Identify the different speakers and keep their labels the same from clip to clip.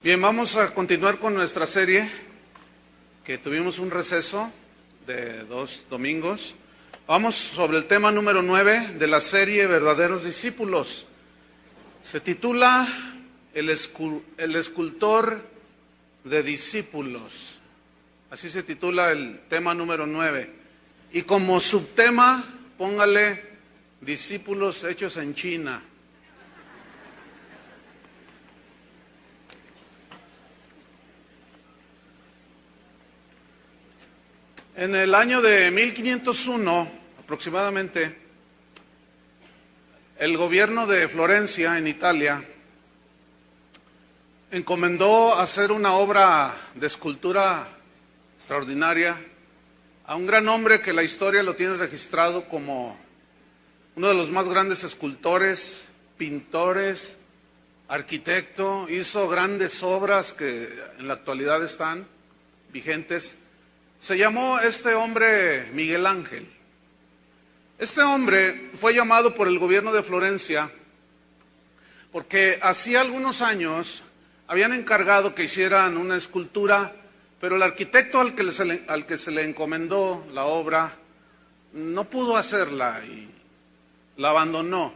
Speaker 1: Bien, vamos a continuar con nuestra serie, que tuvimos un receso de 2 domingos. Vamos sobre el tema número 9 de la serie Verdaderos Discípulos. Se titula El escultor de discípulos. Así se titula el tema número 9. Y como subtema, póngale discípulos hechos en China. En el año de 1501, aproximadamente, el gobierno de Florencia, en Italia, encomendó hacer una obra de escultura extraordinaria a un gran hombre que la historia lo tiene registrado como uno de los más grandes escultores, pintores, arquitecto. Hizo grandes obras que en la actualidad están vigentes. Se llamó este hombre Miguel Ángel. Este hombre fue llamado por el gobierno de Florencia porque hacía algunos años habían encargado que hicieran una escultura, pero el arquitecto al que se le encomendó la obra no pudo hacerla y la abandonó.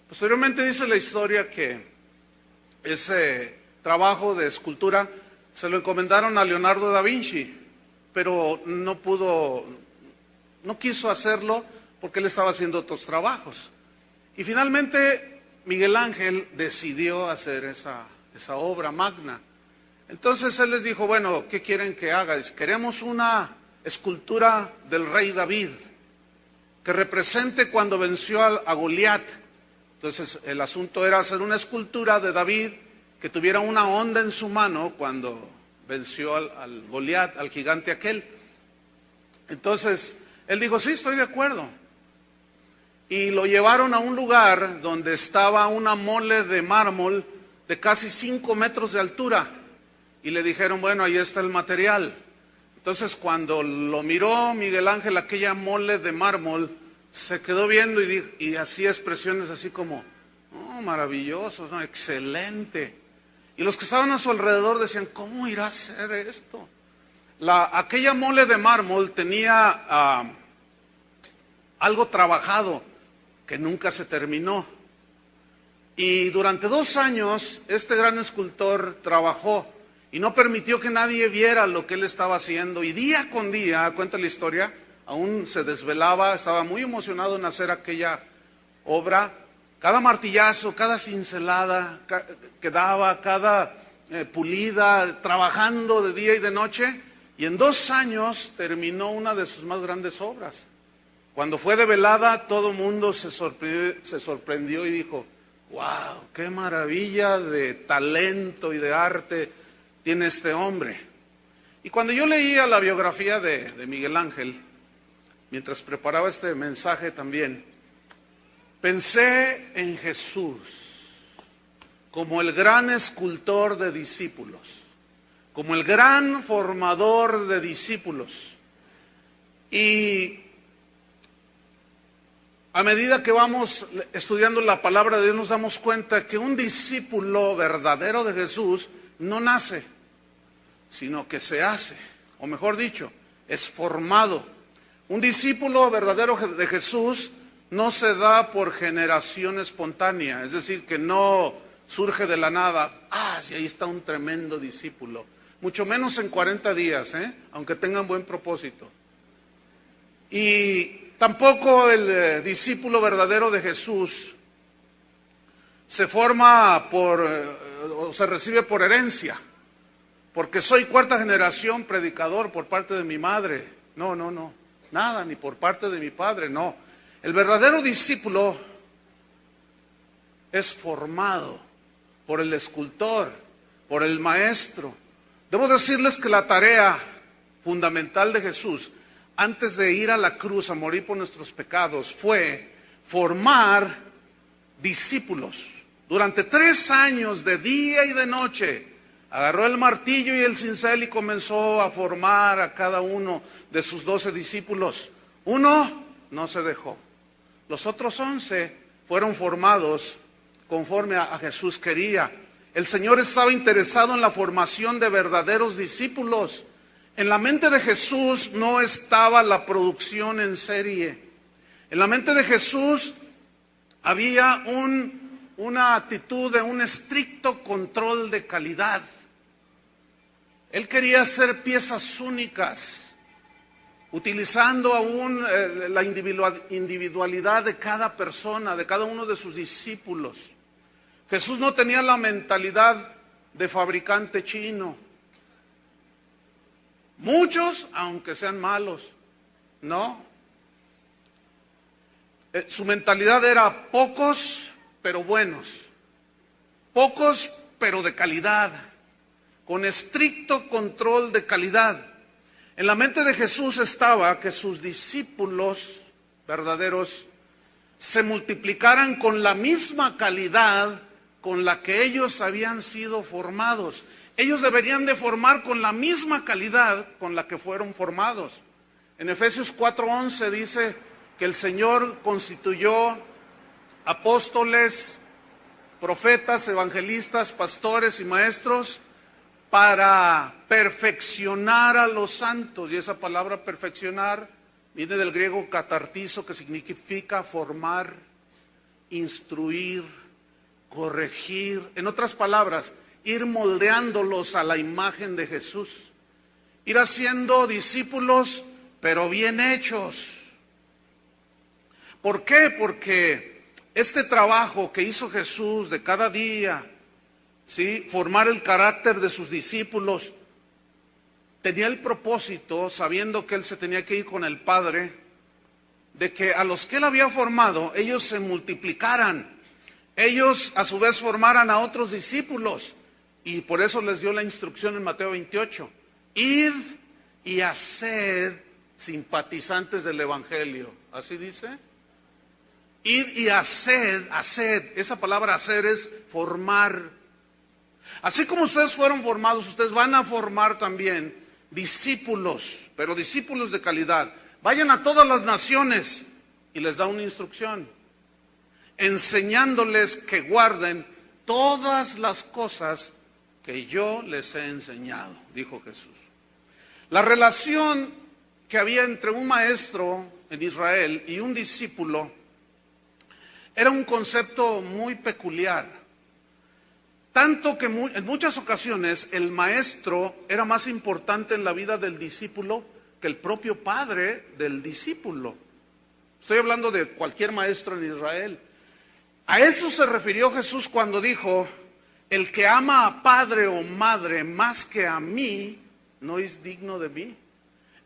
Speaker 1: Posteriormente dice la historia que ese trabajo de escultura se lo encomendaron a Leonardo da Vinci, pero no quiso hacerlo porque él estaba haciendo otros trabajos. Y finalmente Miguel Ángel decidió hacer esa obra magna. Entonces él les dijo, bueno, ¿qué quieren que haga? Dice, queremos una escultura del rey David, que represente cuando venció a Goliat. Entonces el asunto era hacer una escultura de David que tuviera una onda en su mano cuando venció al Goliat, al gigante aquel. Entonces él dijo, sí, estoy de acuerdo. Y lo llevaron a un lugar donde estaba una mole de mármol de casi 5 metros de altura. Y le dijeron, bueno, ahí está el material. Entonces cuando lo miró Miguel Ángel, aquella mole de mármol, se quedó viendo y hacía expresiones así como, oh, maravilloso, no, excelente. Y los que estaban a su alrededor decían, ¿cómo irá a ser esto? Aquella mole de mármol tenía algo trabajado que nunca se terminó. Y durante 2 años este gran escultor trabajó y no permitió que nadie viera lo que él estaba haciendo. Y día con día, cuenta la historia, aún se desvelaba, estaba muy emocionado en hacer aquella obra. Cada martillazo, cada cincelada que daba, cada pulida, trabajando de día y de noche. Y en 2 años terminó una de sus más grandes obras. Cuando fue develada, todo el mundo se sorprendió y dijo, wow, qué maravilla de talento y de arte tiene este hombre. Y cuando yo leía la biografía de Miguel Ángel, mientras preparaba este mensaje también, pensé en Jesús como el gran escultor de discípulos, como el gran formador de discípulos. Y a medida que vamos estudiando la palabra de Dios, nos damos cuenta que un discípulo verdadero de Jesús no nace, sino que se hace, o mejor dicho, es formado. Un discípulo verdadero de Jesús no se da por generación espontánea, es decir, que no surge de la nada. Sí, ahí está un tremendo discípulo. Mucho menos en 40 días, aunque tengan buen propósito. Y tampoco el discípulo verdadero de Jesús se forma o se recibe por herencia, porque soy 4ª generación predicador por parte de mi madre. No, nada, ni por parte de mi padre, no. El verdadero discípulo es formado por el escultor, por el maestro. Debo decirles que la tarea fundamental de Jesús, antes de ir a la cruz a morir por nuestros pecados, fue formar discípulos. Durante 3 años, de día y de noche, agarró el martillo y el cincel y comenzó a formar a cada uno de sus 12 discípulos. Uno no se dejó. Los otros 11 fueron formados conforme a Jesús quería. El Señor estaba interesado en la formación de verdaderos discípulos. En la mente de Jesús no estaba la producción en serie. En la mente de Jesús había una actitud de un estricto control de calidad. Él quería hacer piezas únicas, utilizando aún la individualidad de cada persona, de cada uno de sus discípulos. Jesús no tenía la mentalidad de fabricante chino. Muchos, aunque sean malos, no. Su mentalidad era pocos, pero buenos. Pocos, pero de calidad. Con estricto control de calidad. En la mente de Jesús estaba que sus discípulos verdaderos se multiplicaran con la misma calidad con la que ellos habían sido formados. Ellos deberían de formar con la misma calidad con la que fueron formados. En Efesios 4:11 dice que el Señor constituyó apóstoles, profetas, evangelistas, pastores y maestros para perfeccionar a los santos. Y esa palabra perfeccionar viene del griego catartizo, que significa formar, instruir, corregir. En otras palabras, ir moldeándolos a la imagen de Jesús. Ir haciendo discípulos, pero bien hechos. ¿Por qué? Porque este trabajo que hizo Jesús de cada día, ¿sí?, formar el carácter de sus discípulos, tenía el propósito, sabiendo que Él se tenía que ir con el Padre, de que a los que Él había formado, ellos se multiplicaran. Ellos a su vez formaran a otros discípulos. Y por eso les dio la instrucción en Mateo 28. Ir y hacer simpatizantes del Evangelio. ¿Así dice? Ir y hacer. Esa palabra hacer es formar. Así como ustedes fueron formados, ustedes van a formar también discípulos, pero discípulos de calidad. Vayan a todas las naciones y les da una instrucción, enseñándoles que guarden todas las cosas que yo les he enseñado, dijo Jesús. La relación que había entre un maestro en Israel y un discípulo era un concepto muy peculiar. Tanto que en muchas ocasiones el maestro era más importante en la vida del discípulo que el propio padre del discípulo. Estoy hablando de cualquier maestro en Israel. A eso se refirió Jesús cuando dijo: el que ama a padre o madre más que a mí, no es digno de mí.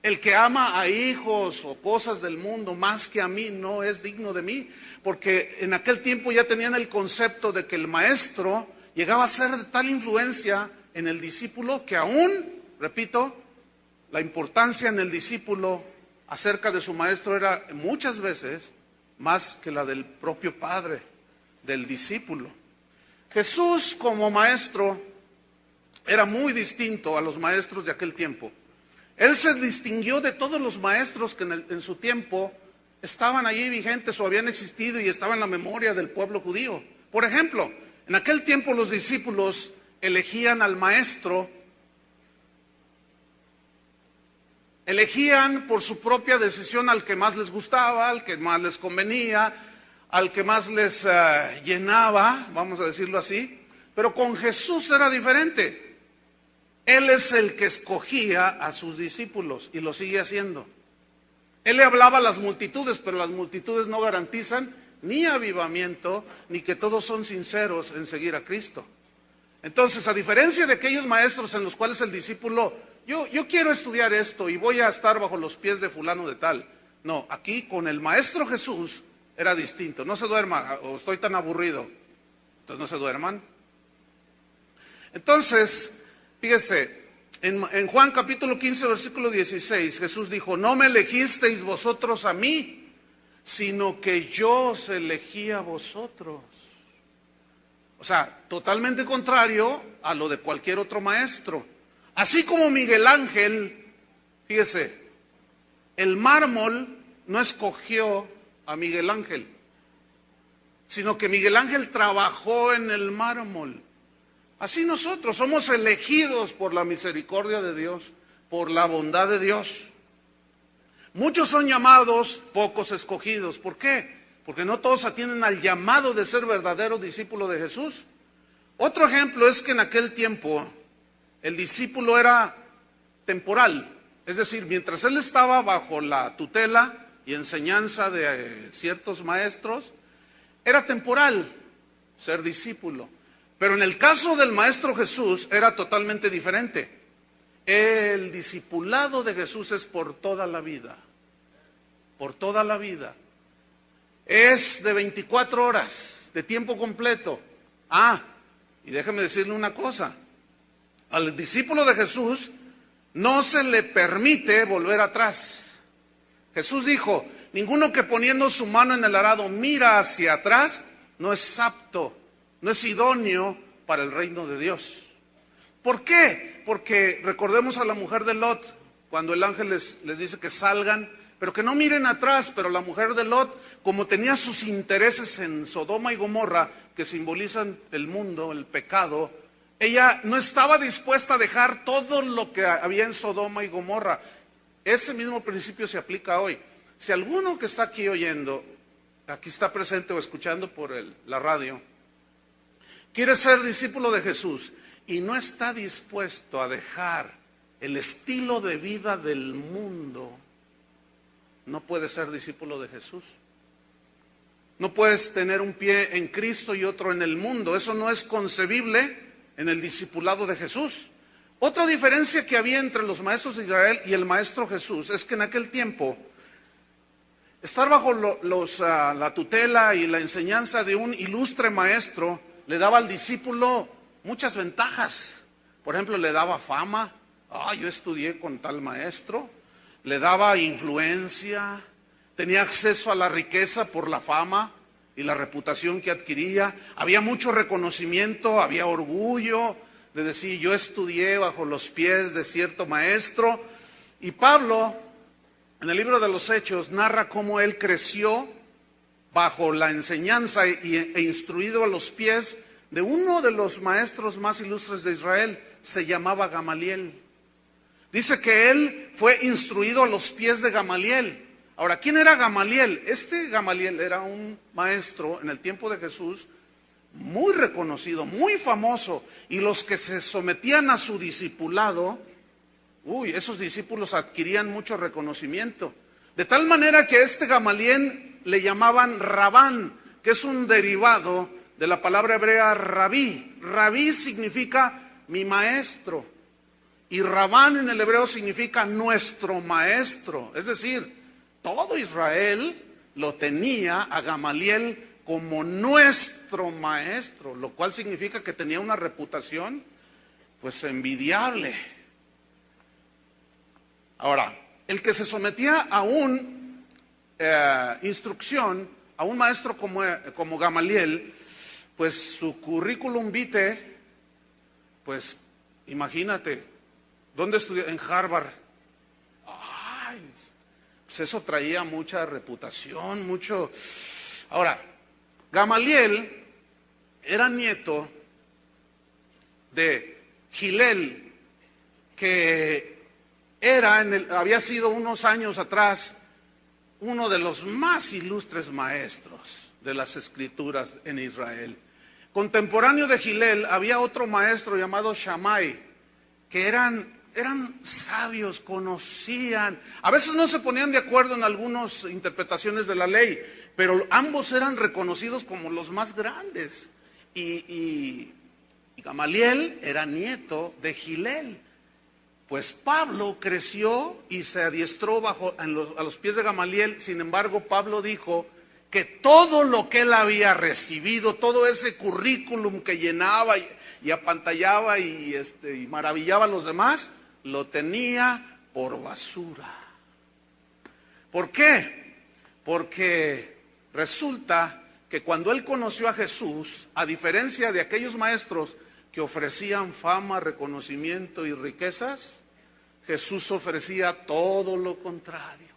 Speaker 1: El que ama a hijos o cosas del mundo más que a mí, no es digno de mí. Porque en aquel tiempo ya tenían el concepto de que el maestro llegaba a ser de tal influencia en el discípulo que aún, repito, la importancia en el discípulo acerca de su maestro era muchas veces más que la del propio padre del discípulo. Jesús como maestro era muy distinto a los maestros de aquel tiempo. Él se distinguió de todos los maestros que en su tiempo estaban allí vigentes o habían existido y estaban en la memoria del pueblo judío. Por ejemplo, en aquel tiempo los discípulos elegían al maestro, elegían por su propia decisión al que más les gustaba, al que más les convenía, al que más les llenaba, vamos a decirlo así. Pero con Jesús era diferente. Él es el que escogía a sus discípulos y lo sigue haciendo. Él le hablaba a las multitudes, pero las multitudes no garantizan ni avivamiento, ni que todos son sinceros en seguir a Cristo. Entonces, a diferencia de aquellos maestros en los cuales el discípulo, yo quiero estudiar esto y voy a estar bajo los pies de fulano de tal. No, aquí con el maestro Jesús era distinto. No se duerma, o estoy tan aburrido. Entonces no se duerman. Entonces, fíjese, en Juan capítulo 15, versículo 16, Jesús dijo: no me elegisteis vosotros a mí, sino que yo os elegí a vosotros. O sea, totalmente contrario a lo de cualquier otro maestro. Así como Miguel Ángel, fíjese, el mármol no escogió a Miguel Ángel, sino que Miguel Ángel trabajó en el mármol. Así nosotros somos elegidos por la misericordia de Dios, por la bondad de Dios. Muchos son llamados, pocos escogidos. ¿Por qué? Porque no todos atienden al llamado de ser verdadero discípulo de Jesús. Otro ejemplo es que en aquel tiempo el discípulo era temporal. Es decir, mientras él estaba bajo la tutela y enseñanza de ciertos maestros, era temporal ser discípulo. Pero en el caso del Maestro Jesús era totalmente diferente. El discipulado de Jesús es por toda la vida. Por toda la vida. Es de 24 horas, de tiempo completo. Y déjeme decirle una cosa. Al discípulo de Jesús no se le permite volver atrás. Jesús dijo, ninguno que poniendo su mano en el arado mira hacia atrás, no es apto, no es idóneo para el reino de Dios. ¿Por qué? Porque recordemos a la mujer de Lot, cuando el ángel les dice que salgan, pero que no miren atrás. Pero la mujer de Lot, como tenía sus intereses en Sodoma y Gomorra, que simbolizan el mundo, el pecado, ella no estaba dispuesta a dejar todo lo que había en Sodoma y Gomorra. Ese mismo principio se aplica hoy. Si alguno que está aquí oyendo, aquí está presente o escuchando por la radio, quiere ser discípulo de Jesús y no está dispuesto a dejar el estilo de vida del mundo, no puede ser discípulo de Jesús. No puedes tener un pie en Cristo y otro en el mundo. Eso no es concebible en el discipulado de Jesús. Otra diferencia que había entre los maestros de Israel y el Maestro Jesús es que en aquel tiempo estar bajo la tutela y la enseñanza de un ilustre maestro le daba al discípulo muchas ventajas. Por ejemplo, le daba fama. Yo estudié con tal maestro. Le daba influencia. Tenía acceso a la riqueza por la fama y la reputación que adquiría. Había mucho reconocimiento, había orgullo de decir, yo estudié bajo los pies de cierto maestro. Y Pablo, en el libro de los Hechos, narra cómo él creció bajo la enseñanza e instruido a los pies de uno de los maestros más ilustres de Israel. Se llamaba Gamaliel. Dice que él fue instruido a los pies de Gamaliel. Ahora, ¿quién era Gamaliel? Este Gamaliel era un maestro en el tiempo de Jesús muy reconocido, muy famoso, y los que se sometían a su discipulado, esos discípulos adquirían mucho reconocimiento. De tal manera que a este Gamaliel le llamaban Rabán, que es un derivado de la palabra hebrea rabí. Rabí significa mi maestro, y Rabán en el hebreo significa nuestro maestro. Es decir, todo Israel lo tenía a Gamaliel como nuestro maestro, lo cual significa que tenía una reputación pues envidiable. Ahora, el que se sometía a una instrucción, a un maestro como Gamaliel, pues su currículum vitae, pues imagínate, ¿dónde estudió? En Harvard. Pues eso traía mucha reputación, mucho. Ahora, Gamaliel era nieto de Gilel, que había sido unos años atrás uno de los más ilustres maestros de las Escrituras en Israel. Contemporáneo de Gilel había otro maestro llamado Shammai, que eran sabios, conocían, a veces no se ponían de acuerdo en algunas interpretaciones de la ley, pero ambos eran reconocidos como los más grandes. Y Gamaliel era nieto de Gilel. Pues Pablo creció y se adiestró a los pies de Gamaliel. Sin embargo, Pablo dijo que todo lo que él había recibido, todo ese currículum que llenaba y apantallaba y maravillaba a los demás, lo tenía por basura. ¿Por qué? Porque resulta que cuando él conoció a Jesús, a diferencia de aquellos maestros que ofrecían fama, reconocimiento y riquezas, Jesús ofrecía todo lo contrario.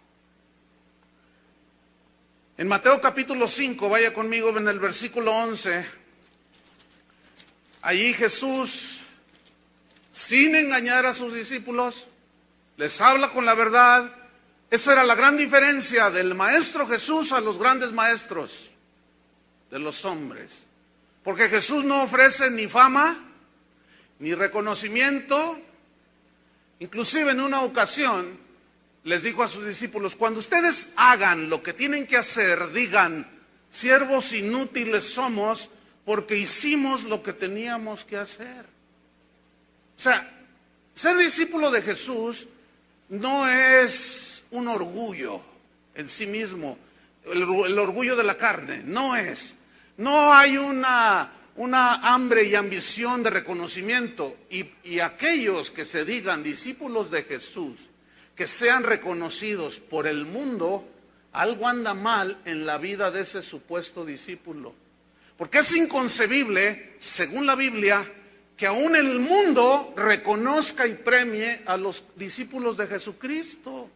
Speaker 1: En Mateo capítulo 5, vaya conmigo en el versículo 11, Allí Jesús, sin engañar a sus discípulos, les habla con la verdad. Esa era la gran diferencia del Maestro Jesús a los grandes maestros de los hombres. Porque Jesús no ofrece ni fama, ni reconocimiento. Inclusive en una ocasión les dijo a sus discípulos: cuando ustedes hagan lo que tienen que hacer, digan: siervos inútiles somos, porque hicimos lo que teníamos que hacer. O sea, ser discípulo de Jesús no es un orgullo en sí mismo, el orgullo de la carne, no es. No hay una hambre y ambición de reconocimiento. Y aquellos que se digan discípulos de Jesús, que sean reconocidos por el mundo, algo anda mal en la vida de ese supuesto discípulo. Porque es inconcebible, según la Biblia, que aún el mundo reconozca y premie a los discípulos de Jesucristo.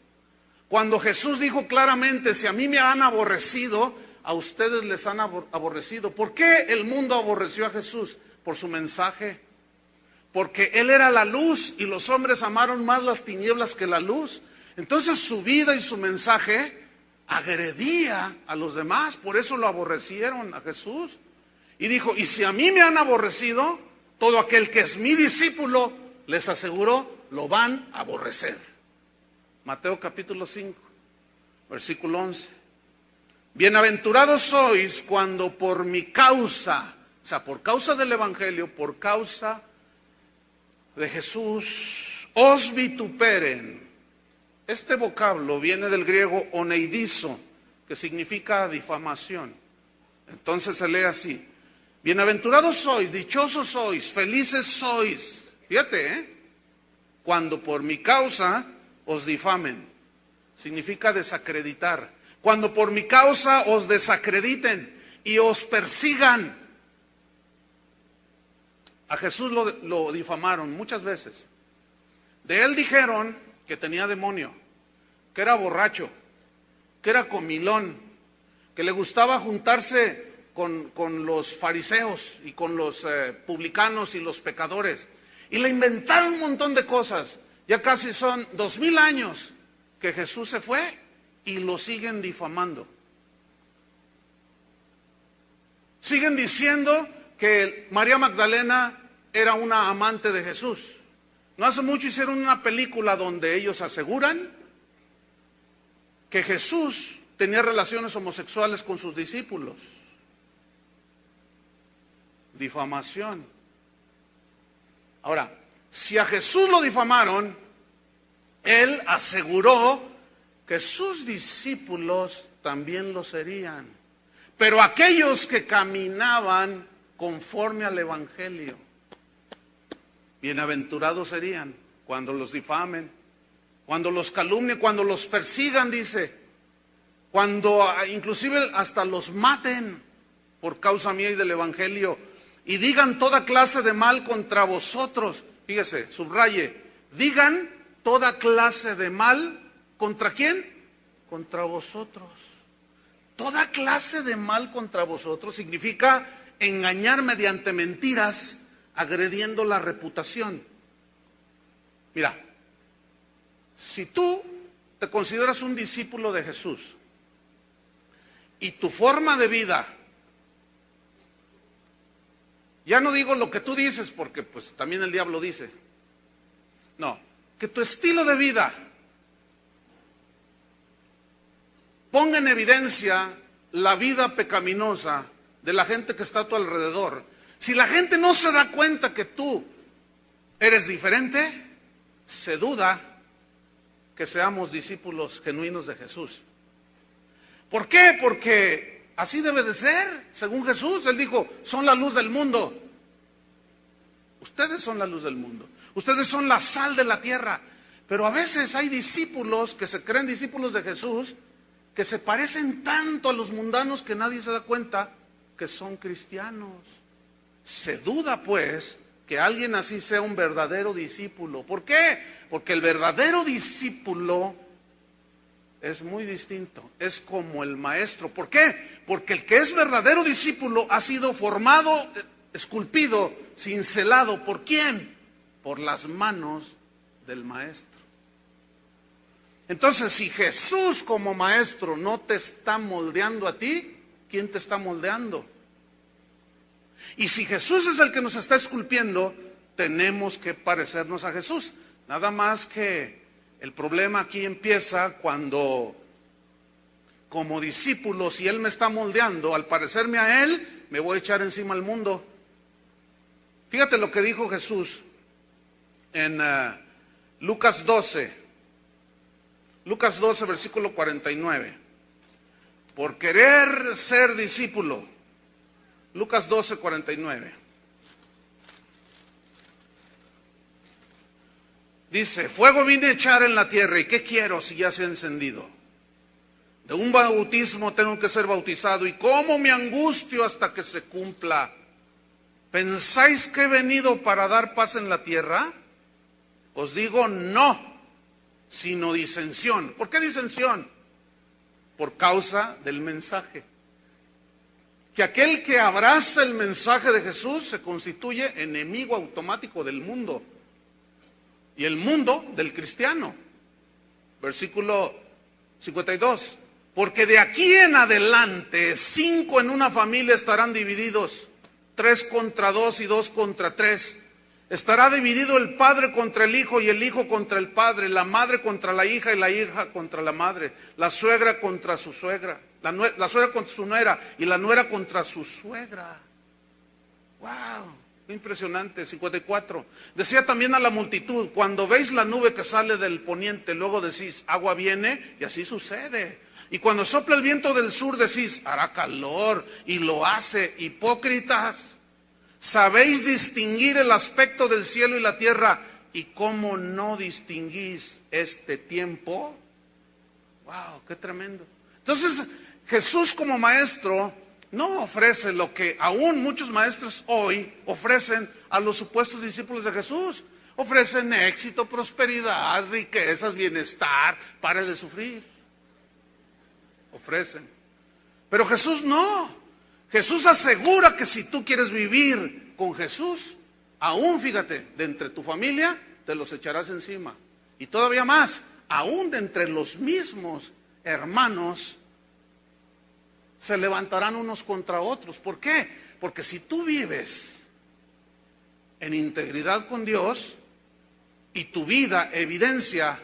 Speaker 1: Cuando Jesús dijo claramente: si a mí me han aborrecido, a ustedes les han aborrecido. ¿Por qué el mundo aborreció a Jesús? Por su mensaje. Porque Él era la luz y los hombres amaron más las tinieblas que la luz. Entonces su vida y su mensaje agredía a los demás. Por eso lo aborrecieron a Jesús. Y dijo: y si a mí me han aborrecido, todo aquel que es mi discípulo, les aseguro, lo van a aborrecer. Mateo capítulo 5, versículo 11. Bienaventurados sois cuando por mi causa, o sea, por causa del Evangelio, por causa de Jesús, os vituperen. Este vocablo viene del griego oneidizo, que significa difamación. Entonces se lee así: bienaventurados sois, dichosos sois, felices sois. Fíjate, cuando por mi causa os difamen. Significa desacreditar. Cuando por mi causa os desacrediten y os persigan. A Jesús lo difamaron muchas veces. De Él dijeron que tenía demonio, que era borracho, que era comilón, que le gustaba juntarse con los fariseos y con los publicanos y los pecadores. Y le inventaron un montón de cosas. Ya casi son 2000 años que Jesús se fue y lo siguen difamando. Siguen diciendo que María Magdalena era una amante de Jesús. No hace mucho hicieron una película donde ellos aseguran que Jesús tenía relaciones homosexuales con sus discípulos. Difamación. Ahora, si a Jesús lo difamaron, Él aseguró que sus discípulos también lo serían. Pero aquellos que caminaban conforme al Evangelio, bienaventurados serían cuando los difamen, cuando los calumnien, cuando los persigan, dice, cuando inclusive hasta los maten por causa mía y del Evangelio, y digan toda clase de mal contra vosotros. Fíjese, subraye, digan toda clase de mal. ¿Contra quién? Contra vosotros. Toda clase de mal contra vosotros significa engañar mediante mentiras, agrediendo la reputación. Mira, si tú te consideras un discípulo de Jesús y tu forma de vida, ya no digo lo que tú dices porque pues también el diablo dice, no, que tu estilo de vida ponga en evidencia la vida pecaminosa de la gente que está a tu alrededor. Si la gente no se da cuenta que tú eres diferente, se duda que seamos discípulos genuinos de Jesús. ¿Por qué? Porque así debe de ser, según Jesús. Él dijo, son la luz del mundo. Ustedes son la luz del mundo. Ustedes son la sal de la tierra. Pero a veces hay discípulos que se creen discípulos de Jesús, que se parecen tanto a los mundanos que nadie se da cuenta que son cristianos. Se duda, pues, que alguien así sea un verdadero discípulo. ¿Por qué? Porque el verdadero discípulo es muy distinto, es como el maestro. ¿Por qué? Porque el que es verdadero discípulo ha sido formado esculpido, cincelado. ¿Por quién? Por las manos del maestro. Entonces, si Jesús como maestro no te está moldeando a ti, ¿quién te está moldeando? Y si Jesús es el que nos está esculpiendo, tenemos que parecernos a Jesús. Nada más que el problema aquí empieza cuando, como discípulo, si Él me está moldeando, al parecerme a Él, me voy a echar encima al mundo. Fíjate lo que dijo Jesús en Lucas 12. Lucas 12, versículo 49. Por querer ser discípulo. Lucas 12, 49. Dice, fuego vine a echar en la tierra, ¿y qué quiero si ya se ha encendido? De un bautismo tengo que ser bautizado, ¿y cómo me angustio hasta que se cumpla? ¿Pensáis que he venido para dar paz en la tierra? Os digo no, sino disensión. ¿Por qué disensión? Por causa del mensaje. Que aquel que abraza el mensaje de Jesús se constituye enemigo automático del mundo. Y el mundo del cristiano. Versículo 52. Porque de aquí en adelante 5 en una familia estarán divididos, 3 contra 2 y 2 contra 3. Estará dividido el padre contra el hijo y el hijo contra el padre, la madre contra la hija y la hija contra la madre, la suegra contra su suegra, la suegra contra su nuera y la nuera contra su suegra. ¡Wow! Qué impresionante. 54. Decía también a la multitud, cuando veis la nube que sale del poniente, luego decís, agua viene, y así sucede. Y cuando sopla el viento del sur decís, hará calor, y lo hace. Hipócritas. ¿Sabéis distinguir el aspecto del cielo y la tierra? ¿Y cómo no distinguís este tiempo? ¡Wow! ¡Qué tremendo! Entonces, Jesús como maestro no ofrece lo que aún muchos maestros hoy ofrecen a los supuestos discípulos de Jesús. Ofrecen éxito, prosperidad, riquezas, bienestar, pare de sufrir. Ofrecen. Pero Jesús no. Jesús asegura que si tú quieres vivir con Jesús, aún fíjate, de entre tu familia te los echarás encima. Y todavía más, aún de entre los mismos hermanos se levantarán unos contra otros. ¿Por qué? Porque si tú vives en integridad con Dios y tu vida evidencia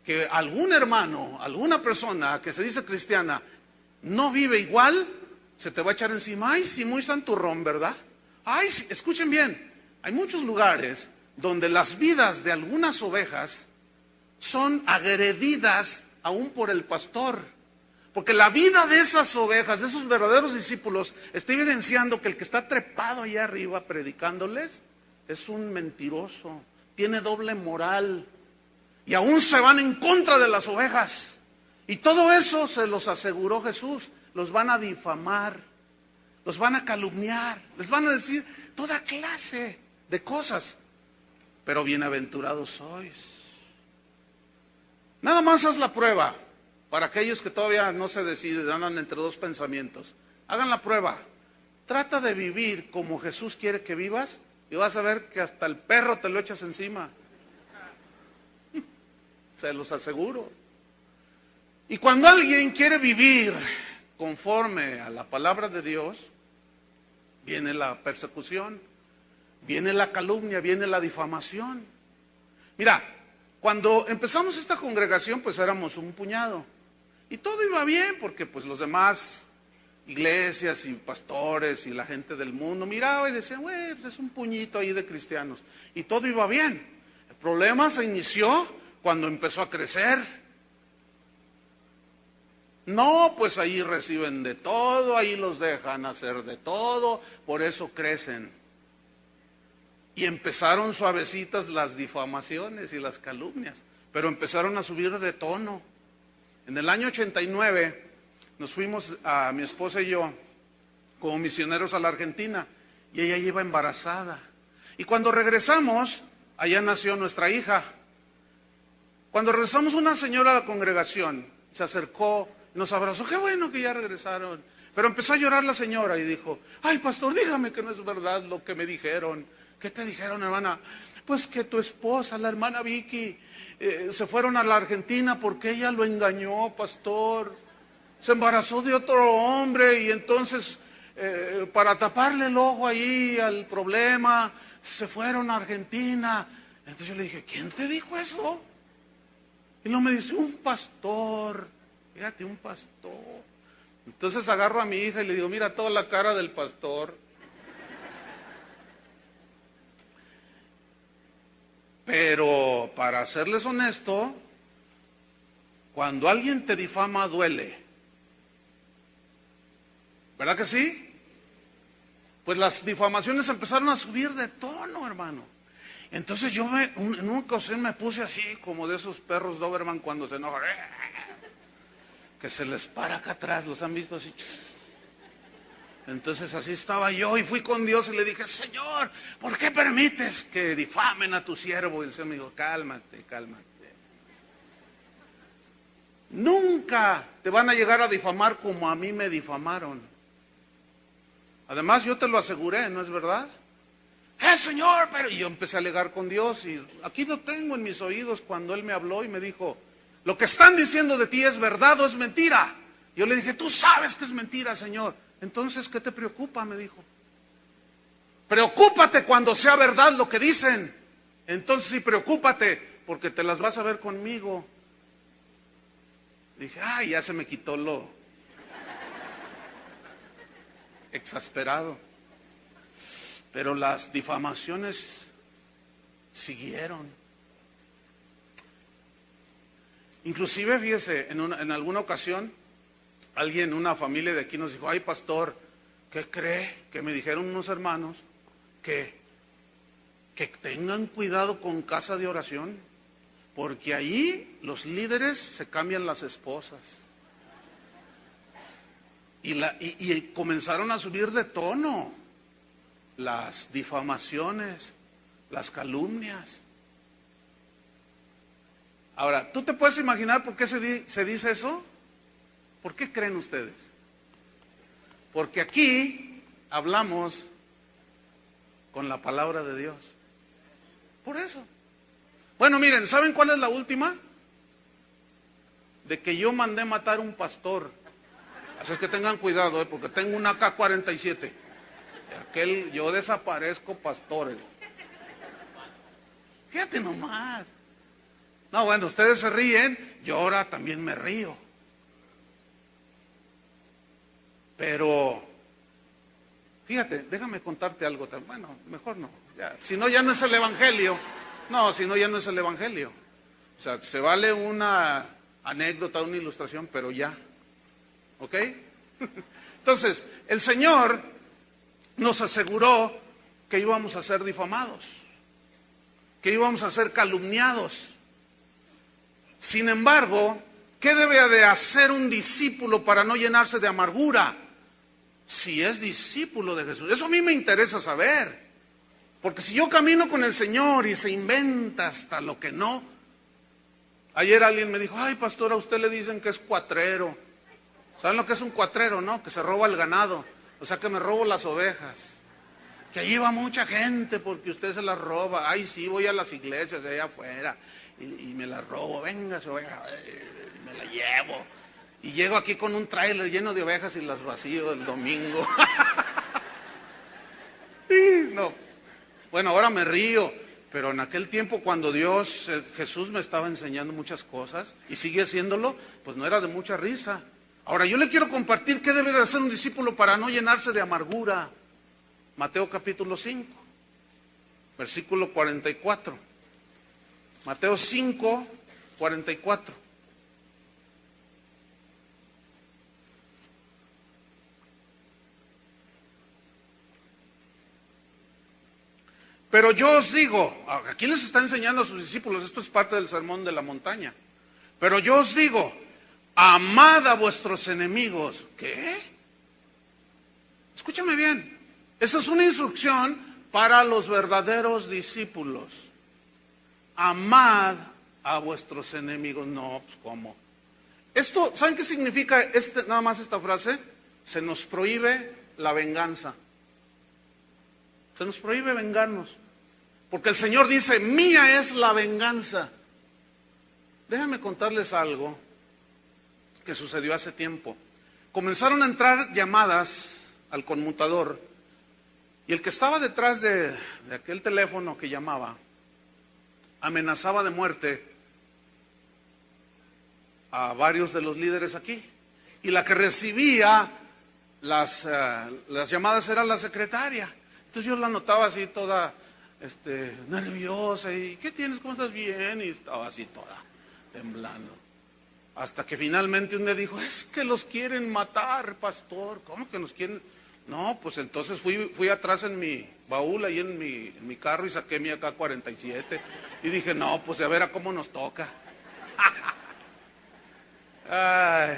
Speaker 1: que algún hermano, alguna persona que se dice cristiana no vive igual, se te va a echar encima. Ay, sí, muy santurrón, ¿verdad? Ay, sí, escuchen bien, hay muchos lugares donde las vidas de algunas ovejas son agredidas aún por el pastor. Porque la vida de esas ovejas, de esos verdaderos discípulos, está evidenciando que el que está trepado allá arriba predicándoles es un mentiroso, tiene doble moral y aún se van en contra de las ovejas. Y todo eso se los aseguró Jesús. Los van a difamar, los van a calumniar, les van a decir toda clase de cosas. Pero bienaventurados sois. Nada más haz la prueba. Para aquellos que todavía no se deciden, andan entre dos pensamientos, hagan la prueba. Trata de vivir como Jesús quiere que vivas y vas a ver que hasta el perro te lo echas encima. Se los aseguro. Y cuando alguien quiere vivir conforme a la palabra de Dios, viene la persecución, viene la calumnia, viene la difamación. Mira, cuando empezamos esta congregación, pues éramos un puñado. Y todo iba bien, porque pues los demás iglesias y pastores y la gente del mundo miraba y decían, güey, pues es un puñito ahí de cristianos. Y todo iba bien. El problema se inició cuando empezó a crecer. No, pues ahí reciben de todo, ahí los dejan hacer de todo, por eso crecen. Y empezaron suavecitas las difamaciones y las calumnias, pero empezaron a subir de tono. En el año 89 nos fuimos, a mi esposa y yo, como misioneros a la Argentina, y ella iba embarazada. Y cuando regresamos, allá nació nuestra hija. Cuando regresamos, una señora a la congregación se acercó, nos abrazó, qué bueno que ya regresaron. Pero empezó a llorar la señora y dijo, ay pastor, dígame que no es verdad lo que me dijeron. ¿Qué te dijeron, hermana? Pues que tu esposa, la hermana Vicky, se fueron a la Argentina porque ella lo engañó, pastor. Se embarazó de otro hombre y entonces para taparle el ojo ahí al problema, se fueron a Argentina. Entonces yo le dije, ¿quién te dijo eso? Y luego me dice, un pastor, fíjate, un pastor. Entonces agarro a mi hija y le digo, mira toda la cara del pastor. Pero para serles honesto, cuando alguien te difama duele. ¿Verdad que sí? Pues las difamaciones empezaron a subir de tono, hermano. Entonces yo en una ocasión me puse así, como de esos perros Doberman cuando se enojan, que se les para acá atrás, ¿los han visto así? Entonces así estaba yo y fui con Dios y le dije, Señor, ¿por qué permites que difamen a tu siervo? Y el Señor me dijo, cálmate, cálmate. Nunca te van a llegar a difamar como a mí me difamaron. Además yo te lo aseguré, ¿no es verdad? Señor, pero... Y yo empecé a alegar con Dios y aquí lo tengo en mis oídos cuando Él me habló y me dijo, lo que están diciendo de ti es verdad o es mentira. Yo le dije, tú sabes que es mentira, Señor. Entonces, ¿qué te preocupa? Me dijo. Preocúpate cuando sea verdad lo que dicen. Entonces sí, preocúpate, porque te las vas a ver conmigo. Dije, ay, ya se me quitó lo exasperado. Pero las difamaciones siguieron. Inclusive, fíjese, en alguna ocasión, alguien, una familia de aquí nos dijo, ay pastor, ¿qué cree? Que me dijeron unos hermanos que tengan cuidado con casa de oración, porque ahí los líderes se cambian las esposas. Y comenzaron a subir de tono las difamaciones, las calumnias. Ahora, ¿tú te puedes imaginar por qué se dice eso? ¿Por qué creen ustedes? Porque aquí hablamos con la palabra de Dios. Por eso. Bueno, miren, ¿saben cuál es la última? De que yo mandé matar un pastor. Así es que tengan cuidado, porque tengo un AK-47. Yo desaparezco pastores. Fíjate nomás. No, bueno, ustedes se ríen, yo ahora también me río. Pero, fíjate, déjame contarte algo. Bueno, mejor no. Ya, si no, ya no es el Evangelio. No, si no, ya no es el Evangelio. O sea, se vale una anécdota, una ilustración, pero ya. ¿Ok? Entonces, el Señor nos aseguró que íbamos a ser difamados, que íbamos a ser calumniados. Sin embargo, ¿qué debe de hacer un discípulo para no llenarse de amargura? Si es discípulo de Jesús. Eso a mí me interesa saber. Porque si yo camino con el Señor y se inventa hasta lo que no. Ayer alguien me dijo, ay pastor, a usted le dicen que es cuatrero. ¿Saben lo que es un cuatrero, no? Que se roba el ganado. O sea que me robo las ovejas. Que allí va mucha gente porque usted se las roba. Ay sí, voy a las iglesias de allá afuera. Y me la robo, venga su oveja, me la llevo. Y llego aquí con un tráiler lleno de ovejas y las vacío el domingo. No. Bueno, ahora me río, pero en aquel tiempo cuando Jesús me estaba enseñando muchas cosas y sigue haciéndolo, pues no era de mucha risa. Ahora yo le quiero compartir qué debe de hacer un discípulo para no llenarse de amargura. Mateo capítulo 5, versículo 44. Mateo 5, 44. Pero yo os digo, aquí les está enseñando a sus discípulos, esto es parte del sermón de la montaña. Pero yo os digo, amad a vuestros enemigos. ¿Qué? Escúchame bien, esa es una instrucción para los verdaderos discípulos. Amad a vuestros enemigos. No, pues ¿cómo? Esto, ¿saben qué significa nada más esta frase? se nos prohíbe la venganza. Se nos prohíbe vengarnos. Porque el Señor dice, mía es la venganza. Déjenme contarles algo que sucedió hace tiempo. Comenzaron a entrar llamadas al conmutador y el que estaba detrás de aquel teléfono que llamaba amenazaba de muerte a varios de los líderes aquí. Y la que recibía las llamadas era la secretaria. Entonces yo la notaba así toda nerviosa y ¿qué tienes? ¿Cómo estás? Bien. Y estaba así toda temblando. Hasta que finalmente un día dijo, es que los quieren matar, pastor. ¿Cómo que nos quieren? No, pues entonces fui atrás en mi baúl, ahí en mi carro y saqué mi AK-47. Y dije, no, pues a ver a cómo nos toca. Ay.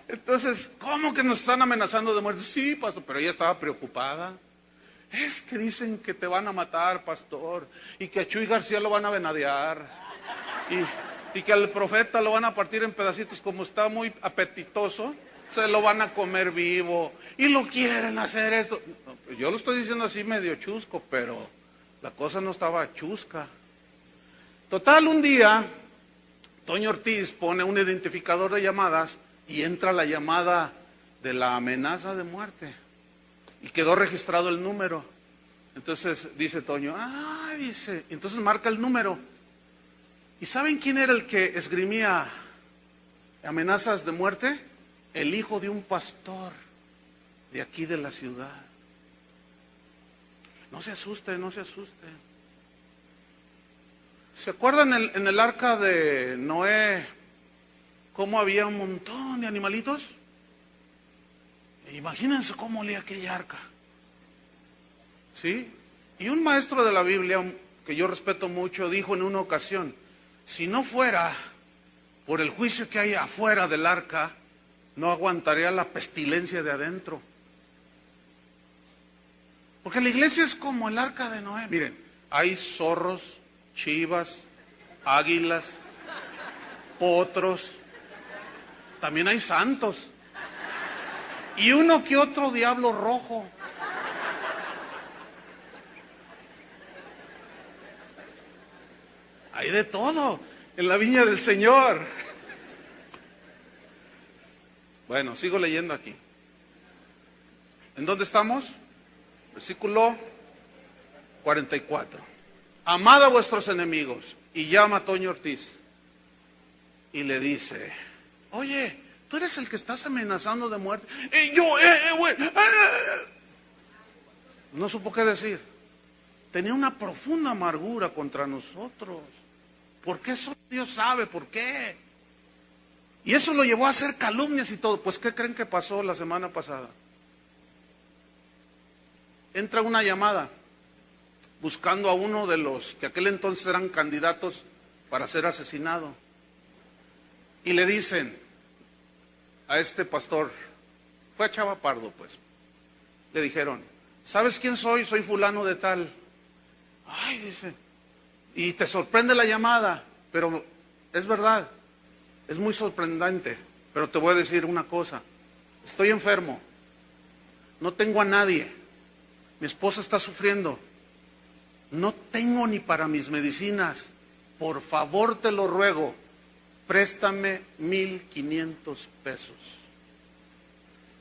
Speaker 1: Entonces, ¿cómo que nos están amenazando de muerte? Sí, pastor, pero ella estaba preocupada. Es que dicen que te van a matar, pastor, y que a Chuy García lo van a venadear, y que al profeta lo van a partir en pedacitos, como está muy apetitoso, se lo van a comer vivo, y lo quieren hacer esto. Yo lo estoy diciendo así medio chusco, pero la cosa no estaba chusca. Total, un día, Toño Ortiz pone un identificador de llamadas y entra la llamada de la amenaza de muerte. Y quedó registrado el número. Entonces dice Toño, dice, entonces marca el número. ¿Y saben quién era el que esgrimía amenazas de muerte? El hijo de un pastor de aquí de la ciudad. No se asuste, no se asuste. ¿Se acuerdan en el arca de Noé cómo había un montón de animalitos? Imagínense cómo olía aquella arca. ¿Sí? Y un maestro de la Biblia, que yo respeto mucho, dijo en una ocasión, si no fuera por el juicio que hay afuera del arca, no aguantaría la pestilencia de adentro. Porque la iglesia es como el arca de Noé. Miren, hay zorros, chivas, águilas, potros, también hay santos. Y uno que otro diablo rojo. Hay de todo en la viña del Señor. Bueno, sigo leyendo aquí. ¿En dónde estamos? Versículo 44. Amad a vuestros enemigos. Y llama a Toño Ortiz. Y le dice, oye, tú eres el que estás amenazando de muerte. No supo qué decir. Tenía una profunda amargura contra nosotros. ¿Por qué? Solo Dios sabe por qué. Y eso lo llevó a hacer calumnias y todo. Pues ¿qué creen que pasó la semana pasada? Entra una llamada buscando a uno de los que aquel entonces eran candidatos para ser asesinado. Y le dicen a este pastor, fue a Chava Pardo pues, le dijeron, ¿sabes quién soy? Soy fulano de tal. Ay, dice, y te sorprende la llamada, pero es verdad, es muy sorprendente, pero te voy a decir una cosa, estoy enfermo, no tengo a nadie, mi esposa está sufriendo, no tengo ni para mis medicinas, por favor te lo ruego, préstame 1,500 pesos.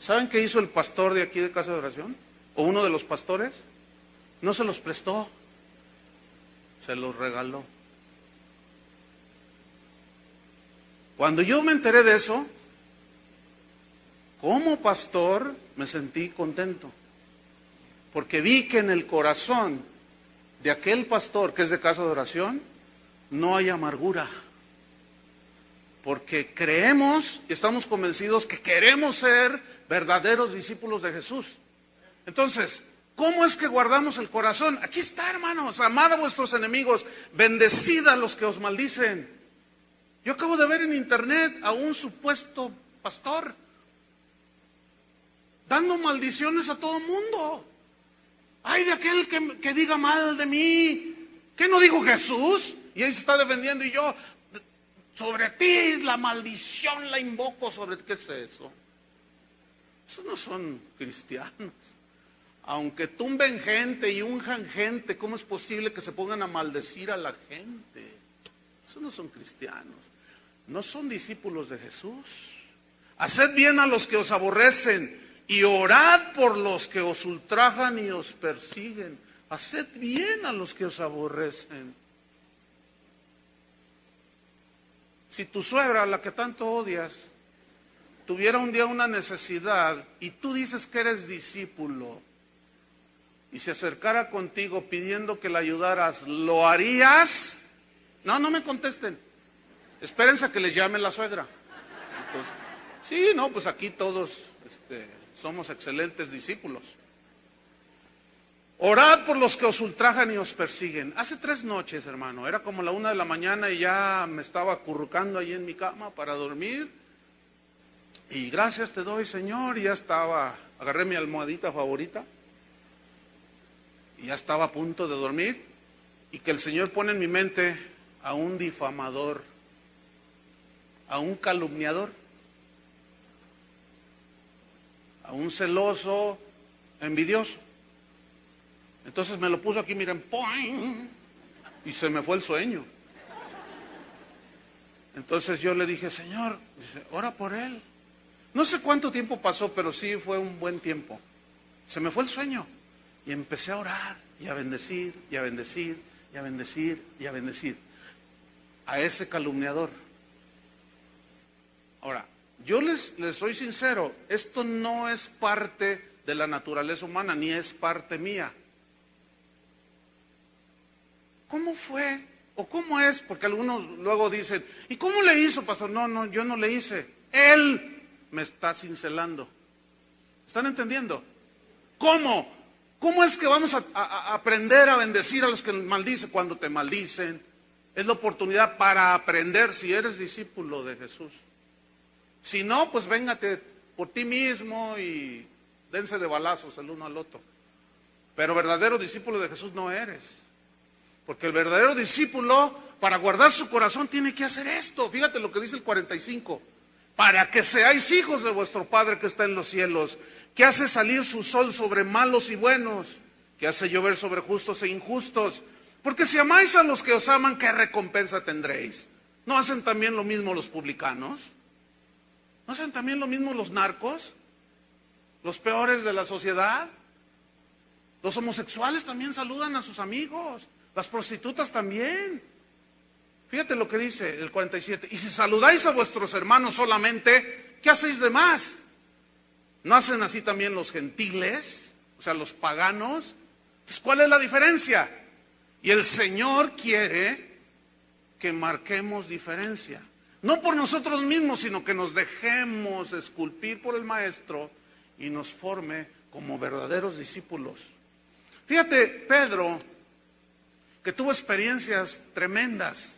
Speaker 1: ¿Saben qué hizo el pastor de aquí de Casa de Oración? ¿O uno de los pastores? No se los prestó, se los regaló. Cuando yo me enteré de eso, como pastor me sentí contento, porque vi que en el corazón de aquel pastor que es de Casa de Oración no hay amargura, porque creemos y estamos convencidos que queremos ser verdaderos discípulos de Jesús. Entonces, ¿cómo es que guardamos el corazón? Aquí está, hermanos, amad a vuestros enemigos, bendecid a los que os maldicen. Yo acabo de ver en internet a un supuesto pastor dando maldiciones a todo el mundo. Ay, de aquel que diga mal de mí. ¿Qué no dijo Jesús? Y ahí se está defendiendo y yo, Sobre ti la maldición la invoco sobre ti. ¿Qué es eso? Esos no son cristianos. Aunque tumben gente y unjan gente, ¿cómo es posible que se pongan a maldecir a la gente? Esos no son cristianos. No son discípulos de Jesús. Haced bien a los que os aborrecen y orad por los que os ultrajan y os persiguen. Haced bien a los que os aborrecen. Si tu suegra, la que tanto odias, tuviera un día una necesidad y tú dices que eres discípulo y se acercara contigo pidiendo que la ayudaras, ¿lo harías? No, no me contesten. Espérense a que les llame la suegra. Entonces, sí, no, pues aquí todos somos excelentes discípulos. Orad por los que os ultrajan y os persiguen. Hace 3 noches, hermano, era como la 1 de la mañana y ya me estaba acurrucando ahí en mi cama para dormir. Y gracias te doy, Señor, y ya estaba, agarré mi almohadita favorita y ya estaba a punto de dormir, y que el Señor pone en mi mente a un difamador, a un calumniador, a un celoso, envidioso. Entonces me lo puso aquí, miren, ¡poing! Y se me fue el sueño. Entonces yo le dije, Señor, dice, ora por él. No sé cuánto tiempo pasó, pero sí fue un buen tiempo. Se me fue el sueño y empecé a orar y a bendecir, y a bendecir, y a bendecir, y a bendecir a ese calumniador. Ahora, yo les soy sincero, esto no es parte de la naturaleza humana, ni es parte mía. ¿Cómo fue? ¿O cómo es? Porque algunos luego dicen, ¿y cómo le hizo, pastor? No, yo no le hice. Él me está cincelando. ¿Están entendiendo? ¿Cómo? ¿Cómo es que vamos a aprender a bendecir a los que nos maldicen? Cuando te maldicen, es la oportunidad para aprender si eres discípulo de Jesús. Si no, pues véngate por ti mismo y dense de balazos el uno al otro. Pero verdadero discípulo de Jesús no eres. Porque el verdadero discípulo, para guardar su corazón, tiene que hacer esto. Fíjate lo que dice el 45. Para que seáis hijos de vuestro Padre que está en los cielos, que hace salir su sol sobre malos y buenos, que hace llover sobre justos e injustos. Porque si amáis a los que os aman, ¿qué recompensa tendréis? ¿No hacen también lo mismo los publicanos? ¿No hacen también lo mismo los narcos? ¿Los peores de la sociedad? Los homosexuales también saludan a sus amigos. Las prostitutas también. Fíjate lo que dice el 47. Y si saludáis a vuestros hermanos solamente, ¿qué hacéis de más? ¿No hacen así también los gentiles? O sea, los paganos. Entonces, ¿cuál es la diferencia? Y el Señor quiere que marquemos diferencia. No por nosotros mismos, sino que nos dejemos esculpir por el Maestro y nos forme como verdaderos discípulos. Fíjate, Pedro, que tuvo experiencias tremendas.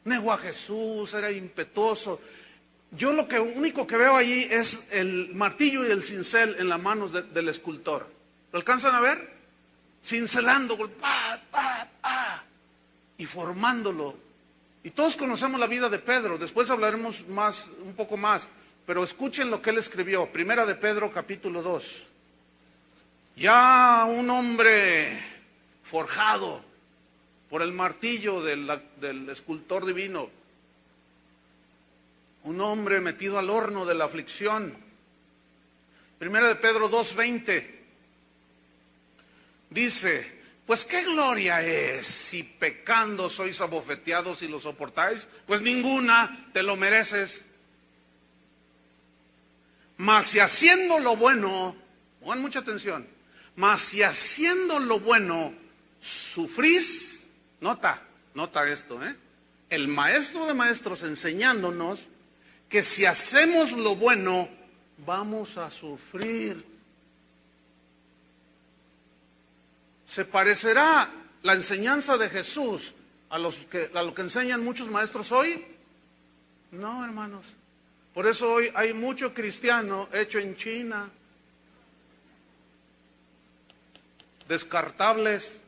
Speaker 1: Negó a Jesús, era impetuoso. Yo lo único que veo allí es el martillo y el cincel en las manos del escultor. ¿Lo alcanzan a ver? Cincelando, y formándolo. Y todos conocemos la vida de Pedro. Después hablaremos un poco más. Pero escuchen lo que él escribió. Primera de Pedro, capítulo 2. Ya un hombre forjado por el martillo del escultor divino, un hombre metido al horno de la aflicción. Primera de Pedro 2:20 dice, pues qué gloria es si pecando sois abofeteados y lo soportáis, pues ninguna, te lo mereces. Mas si haciendo lo bueno, pongan mucha atención, mas si haciendo lo bueno sufrís, nota esto, el maestro de maestros enseñándonos que si hacemos lo bueno, vamos a sufrir. ¿Se parecerá la enseñanza de Jesús a lo que enseñan muchos maestros hoy? No, hermanos. Por eso hoy hay mucho cristiano hecho en China, descartables,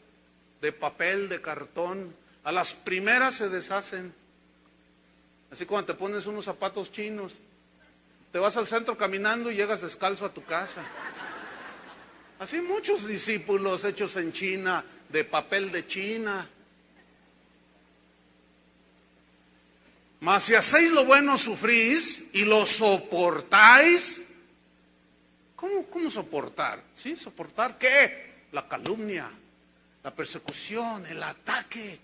Speaker 1: de papel, de cartón, a las primeras se deshacen. Así cuando te pones unos zapatos chinos, te vas al centro caminando y llegas descalzo a tu casa. Así muchos discípulos hechos en China, de papel de China. Mas si hacéis lo bueno, sufrís y lo soportáis. ¿Cómo soportar? ¿Sí? ¿Soportar qué? La calumnia, la persecución, el ataque.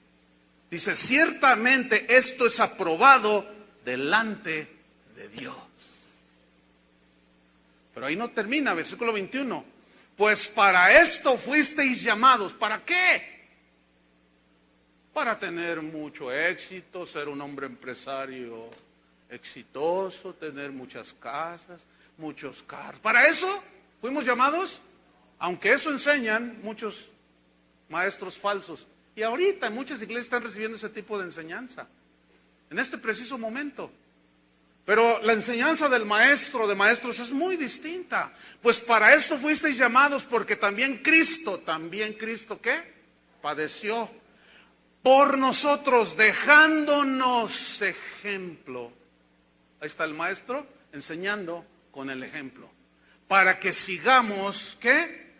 Speaker 1: Dice, ciertamente esto es aprobado delante de Dios. Pero ahí no termina, versículo 21. Pues para esto fuisteis llamados. ¿Para qué? Para tener mucho éxito, ser un hombre empresario exitoso, tener muchas casas, muchos carros. ¿Para eso fuimos llamados? Aunque eso enseñan muchos maestros falsos. Y ahorita muchas iglesias están recibiendo ese tipo de enseñanza, en este preciso momento. Pero la enseñanza del maestro de maestros es muy distinta. Pues para esto fuisteis llamados, porque también Cristo, ¿qué? Padeció por nosotros, dejándonos ejemplo. Ahí está el maestro enseñando con el ejemplo, para que sigamos, ¿qué?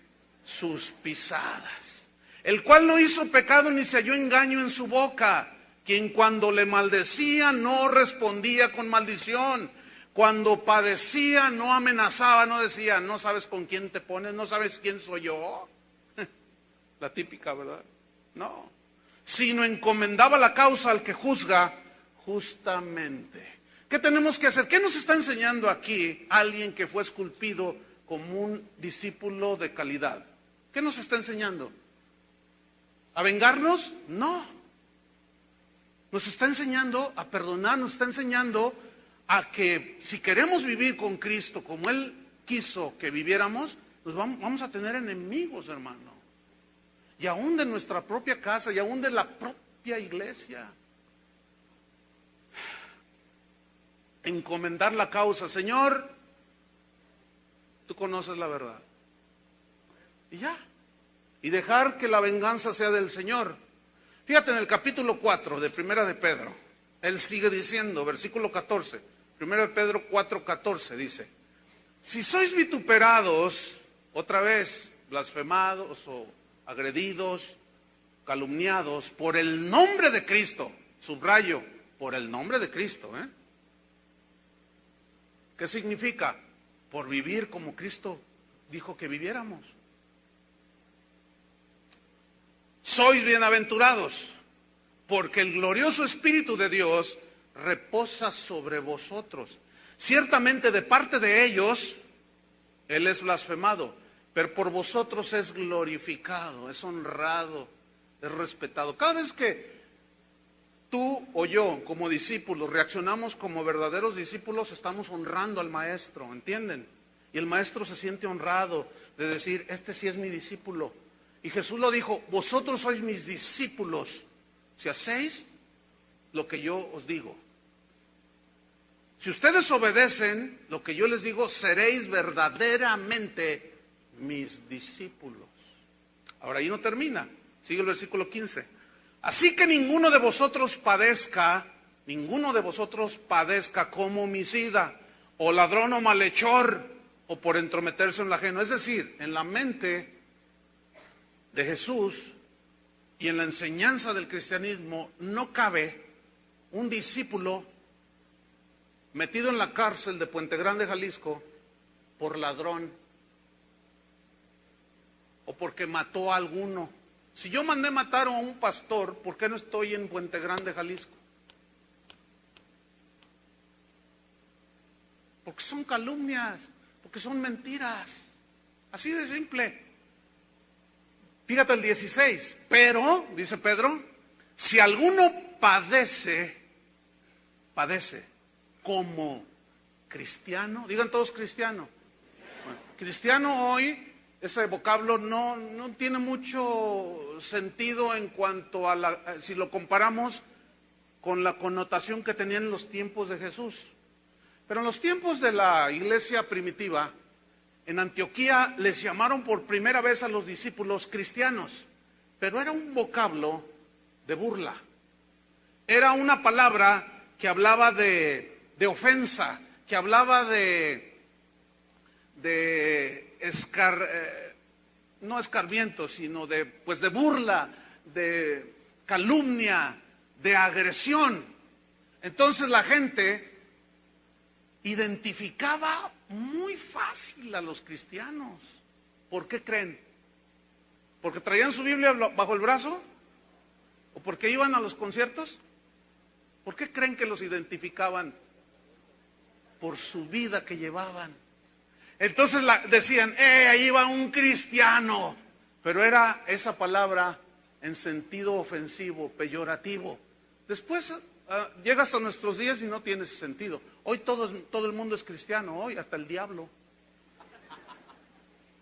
Speaker 1: Sus pisadas. El cual no hizo pecado ni se halló engaño en su boca, quien cuando le maldecía no respondía con maldición, cuando padecía no amenazaba, no decía, no sabes con quién te pones, no sabes quién soy yo. La típica, ¿verdad? No, sino encomendaba la causa al que juzga justamente. ¿Qué tenemos que hacer? ¿Qué nos está enseñando aquí alguien que fue esculpido como un discípulo de calidad? ¿Qué nos está enseñando? ¿A vengarnos? No. Nos está enseñando a perdonar, nos está enseñando a que si queremos vivir con Cristo como Él quiso que viviéramos, nos vamos a tener enemigos, hermano. Y aún de nuestra propia casa, y aún de la propia iglesia. Encomendar la causa. Señor, tú conoces la verdad. Y ya. Y dejar que la venganza sea del Señor. Fíjate en el capítulo 4 de Primera de Pedro. Él sigue diciendo, versículo 14. Primera de Pedro 4:14 dice: si sois vituperados, otra vez, blasfemados o agredidos, calumniados, por el nombre de Cristo, subrayo, por el nombre de Cristo, ¿qué significa? Por vivir como Cristo dijo que viviéramos. Sois bienaventurados, porque el glorioso Espíritu de Dios reposa sobre vosotros. Ciertamente de parte de ellos, Él es blasfemado, pero por vosotros es glorificado, es honrado, es respetado. Cada vez que tú o yo, como discípulos, reaccionamos como verdaderos discípulos, estamos honrando al Maestro, ¿entienden? Y el Maestro se siente honrado de decir, este sí es mi discípulo. Y Jesús lo dijo, vosotros sois mis discípulos, si hacéis lo que yo os digo. Si ustedes obedecen lo que yo les digo, seréis verdaderamente mis discípulos. Ahora ahí no termina, sigue el versículo 15. Así que ninguno de vosotros padezca como homicida, o ladrón o malhechor, o por entrometerse en lo ajeno. Es decir, en la mente de Jesús y en la enseñanza del cristianismo no cabe un discípulo metido en la cárcel de Puente Grande, Jalisco, por ladrón o porque mató a alguno. Si yo mandé matar a un pastor, ¿por qué no estoy en Puente Grande, Jalisco? Porque son calumnias, porque son mentiras. Así de simple. Fíjate el 16. Pero, dice Pedro, si alguno padece como cristiano, digan todos cristiano. Bueno, cristiano hoy, ese vocablo no tiene mucho sentido en cuanto a si lo comparamos con la connotación que tenían en los tiempos de Jesús. Pero en los tiempos de la iglesia primitiva, en Antioquía les llamaron por primera vez a los discípulos cristianos, pero era un vocablo de burla. Era una palabra que hablaba de ofensa, que hablaba no escarmiento, sino de burla, de calumnia, de agresión. Entonces la gente identificaba muy fácil a los cristianos. ¿Por qué creen? ¿Porque traían su Biblia bajo el brazo? ¿O porque iban a los conciertos? ¿Por qué creen que los identificaban? Por su vida que llevaban. Entonces decían, ahí va un cristiano. Pero era esa palabra en sentido ofensivo, peyorativo. Después llega hasta nuestros días y no tiene ese sentido. Hoy todo el mundo es cristiano, hoy hasta el diablo.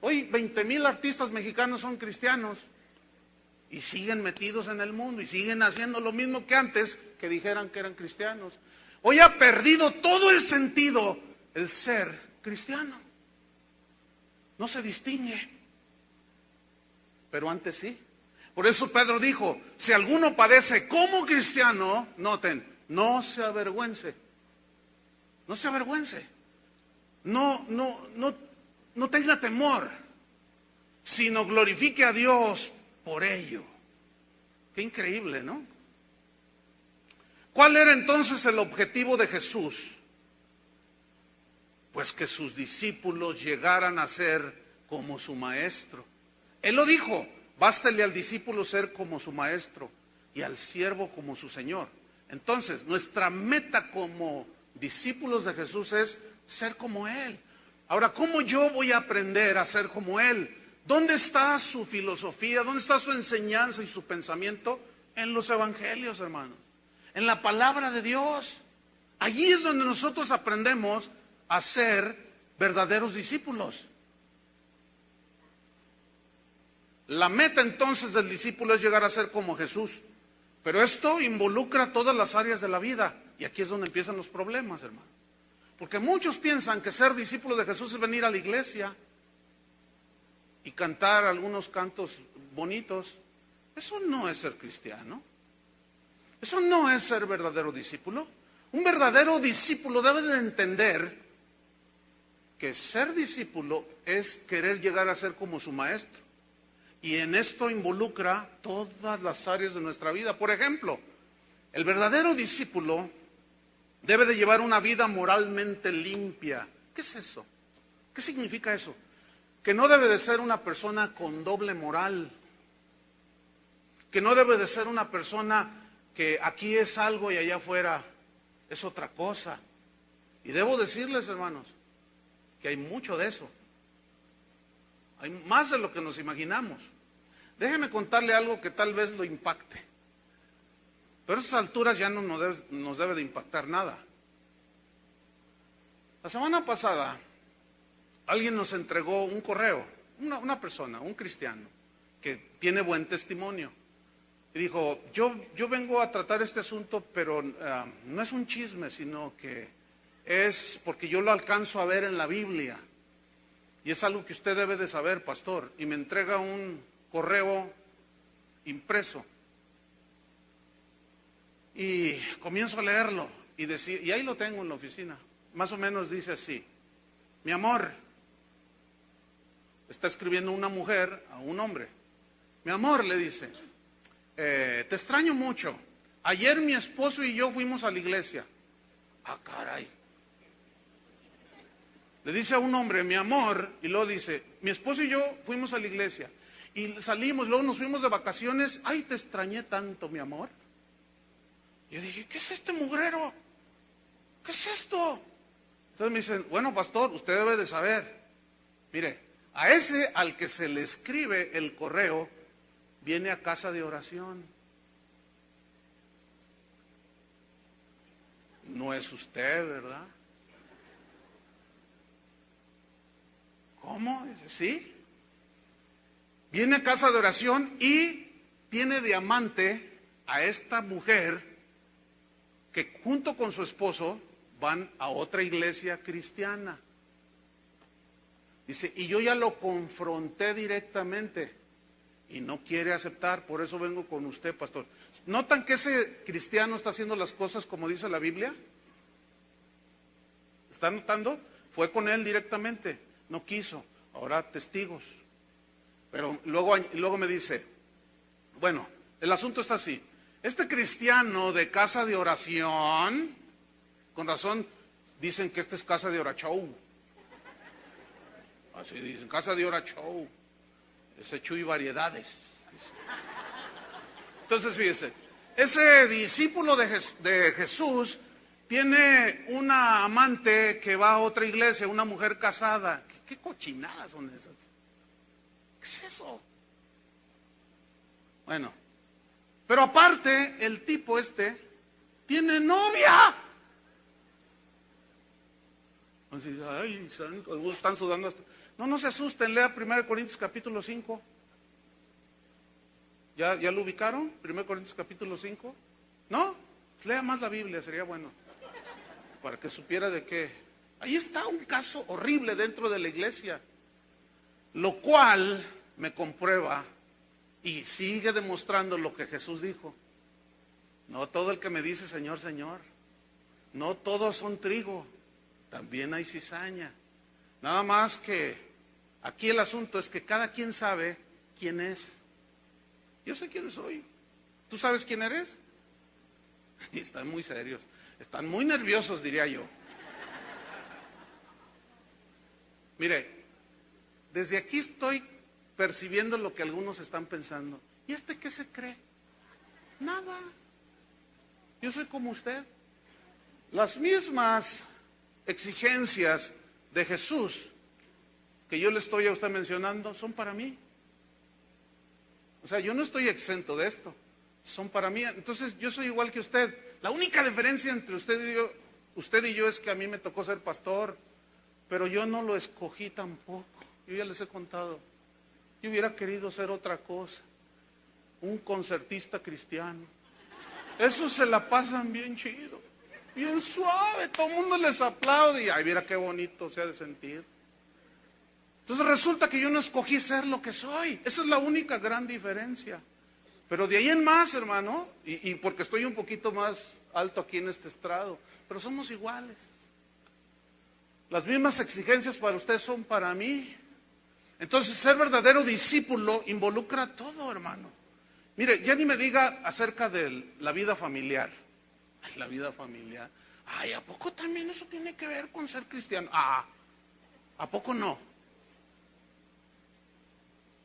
Speaker 1: Hoy 20,000 artistas mexicanos son cristianos y siguen metidos en el mundo y siguen haciendo lo mismo que antes que dijeran que eran cristianos. Hoy ha perdido todo el sentido el ser cristiano. No se distingue, pero antes sí. Por eso Pedro dijo, si alguno padece como cristiano, noten, no se avergüence. No se avergüence. No tenga temor, sino glorifique a Dios por ello. Qué increíble, ¿no? ¿Cuál era entonces el objetivo de Jesús? Pues que sus discípulos llegaran a ser como su maestro. Él lo dijo, bástele al discípulo ser como su maestro y al siervo como su Señor. Entonces, nuestra meta como discípulos de Jesús es ser como Él. Ahora, ¿cómo yo voy a aprender a ser como Él? ¿Dónde está su filosofía? ¿Dónde está su enseñanza y su pensamiento? En los evangelios, hermanos. En la palabra de Dios. Allí es donde nosotros aprendemos a ser verdaderos discípulos. La meta entonces del discípulo es llegar a ser como Jesús. Pero esto involucra todas las áreas de la vida. Y aquí es donde empiezan los problemas, hermano. Porque muchos piensan que ser discípulo de Jesús es venir a la iglesia y cantar algunos cantos bonitos. Eso no es ser cristiano. Eso no es ser verdadero discípulo. Un verdadero discípulo debe de entender que ser discípulo es querer llegar a ser como su maestro. Y en esto involucra todas las áreas de nuestra vida. Por ejemplo, el verdadero discípulo debe de llevar una vida moralmente limpia. ¿Qué es eso? ¿Qué significa eso? Que no debe de ser una persona con doble moral. Que no debe de ser una persona que aquí es algo y allá afuera es otra cosa. Y debo decirles, hermanos, que hay mucho de eso. Hay más de lo que nos imaginamos. Déjeme contarle algo que tal vez lo impacte. Pero a esas alturas ya no nos debe de impactar nada. La semana pasada, alguien nos entregó un correo, una persona, un cristiano, que tiene buen testimonio. Y dijo, yo vengo a tratar este asunto, pero no es un chisme, sino que es porque yo lo alcanzo a ver en la Biblia. Y es algo que usted debe de saber, pastor. Y me entrega un correo impreso. Y comienzo a leerlo y ahí lo tengo en la oficina. Más o menos dice así: mi amor, está escribiendo una mujer a un hombre. Mi amor, le dice, te extraño mucho. Ayer mi esposo y yo fuimos a la iglesia. Ah, caray. Le dice a un hombre, mi amor, y luego dice, mi esposo y yo fuimos a la iglesia. Y salimos, luego nos fuimos de vacaciones. Ay, te extrañé tanto, mi amor. Yo dije, ¿qué es este mugrero? ¿Qué es esto? Entonces me dicen, bueno, pastor, usted debe de saber. Mire, a ese al que se le escribe el correo, viene a casa de oración. No es usted, ¿verdad? ¿Cómo? Dice, sí. Viene a casa de oración y tiene de amante a esta mujer que junto con su esposo van a otra iglesia cristiana. Dice, y yo ya lo confronté directamente y no quiere aceptar, por eso vengo con usted, pastor. ¿Notan que ese cristiano está haciendo las cosas como dice la Biblia? ¿Está notando? Fue con él directamente, no quiso, ahora testigos. Pero luego me dice, bueno, el asunto está así. Este cristiano de casa de oración, con razón dicen que esta es casa de orachou. Así dicen, casa de orachou. Ese Chuy variedades. Entonces fíjese, ese discípulo de Jesús tiene una amante que va a otra iglesia, una mujer casada. ¿Qué cochinadas son esas? ¿Qué es eso? Bueno, pero aparte, el tipo tiene novia. Así, ay, están sudando hasta... No se asusten, lea 1 Corintios capítulo 5. ¿Ya lo ubicaron? 1 Corintios capítulo 5. ¿No? Lea más la Biblia, sería bueno. Para que supiera de qué. Ahí está un caso horrible dentro de la iglesia. Lo cual me comprueba y sigue demostrando lo que Jesús dijo. No todo el que me dice Señor, Señor. No todos son trigo. También hay cizaña. Nada más que aquí el asunto es que cada quien sabe quién es. Yo sé quién soy. ¿Tú sabes quién eres? Y están muy serios. Están muy nerviosos, diría yo. Mire, desde aquí estoy percibiendo lo que algunos están pensando. ¿Y qué se cree? Nada. Yo soy como usted. Las mismas exigencias de Jesús que yo le estoy a usted mencionando son para mí. O sea, yo no estoy exento de esto. Son para mí. Entonces yo soy igual que usted. La única diferencia entre usted y yo es que a mí me tocó ser pastor, pero yo no lo escogí tampoco. Yo ya les he contado. Yo hubiera querido ser otra cosa. Un concertista cristiano. Esos se la pasan bien chido, bien suave. Todo el mundo les aplaude y ay, mira qué bonito se ha de sentir. Entonces resulta que yo no escogí ser lo que soy. Esa es la única gran diferencia. Pero de ahí en más, hermano, y porque estoy un poquito más alto aquí en este estrado, pero somos iguales. Las mismas exigencias para usted son para mí. Entonces, ser verdadero discípulo involucra todo, hermano. Mire, ya ni me diga acerca de la vida familiar. Ay, la vida familiar. Ay, ¿a poco también eso tiene que ver con ser cristiano? Ah, ¿a poco no?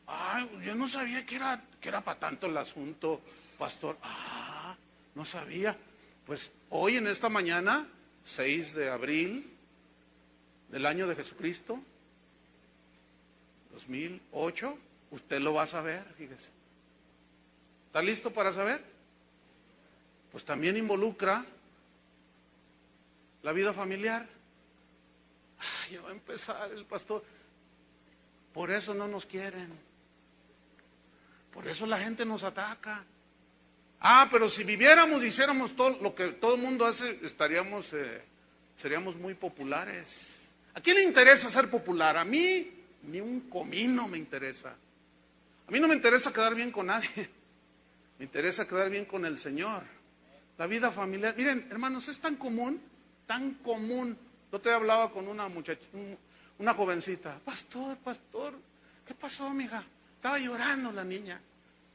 Speaker 1: Ay, yo no sabía que era para tanto el asunto, pastor. Ah, no sabía. Pues hoy en esta mañana, 6 de abril del año de Jesucristo, 2008, usted lo va a saber, fíjese. ¿Está listo para saber? Pues también involucra la vida familiar. Ay, ya va a empezar el pastor. Por eso no nos quieren. Por eso la gente nos ataca. Ah, pero si viviéramos y hiciéramos todo lo que todo el mundo hace, seríamos muy populares. ¿A quién le interesa ser popular? A mí ni un comino me interesa. A mí no me interesa quedar bien con nadie. Me interesa quedar bien con el Señor. La vida familiar. Miren, hermanos, es tan común, tan común. Yo te hablaba con una muchacha, una jovencita. Pastor, ¿qué pasó, mija? Estaba llorando la niña.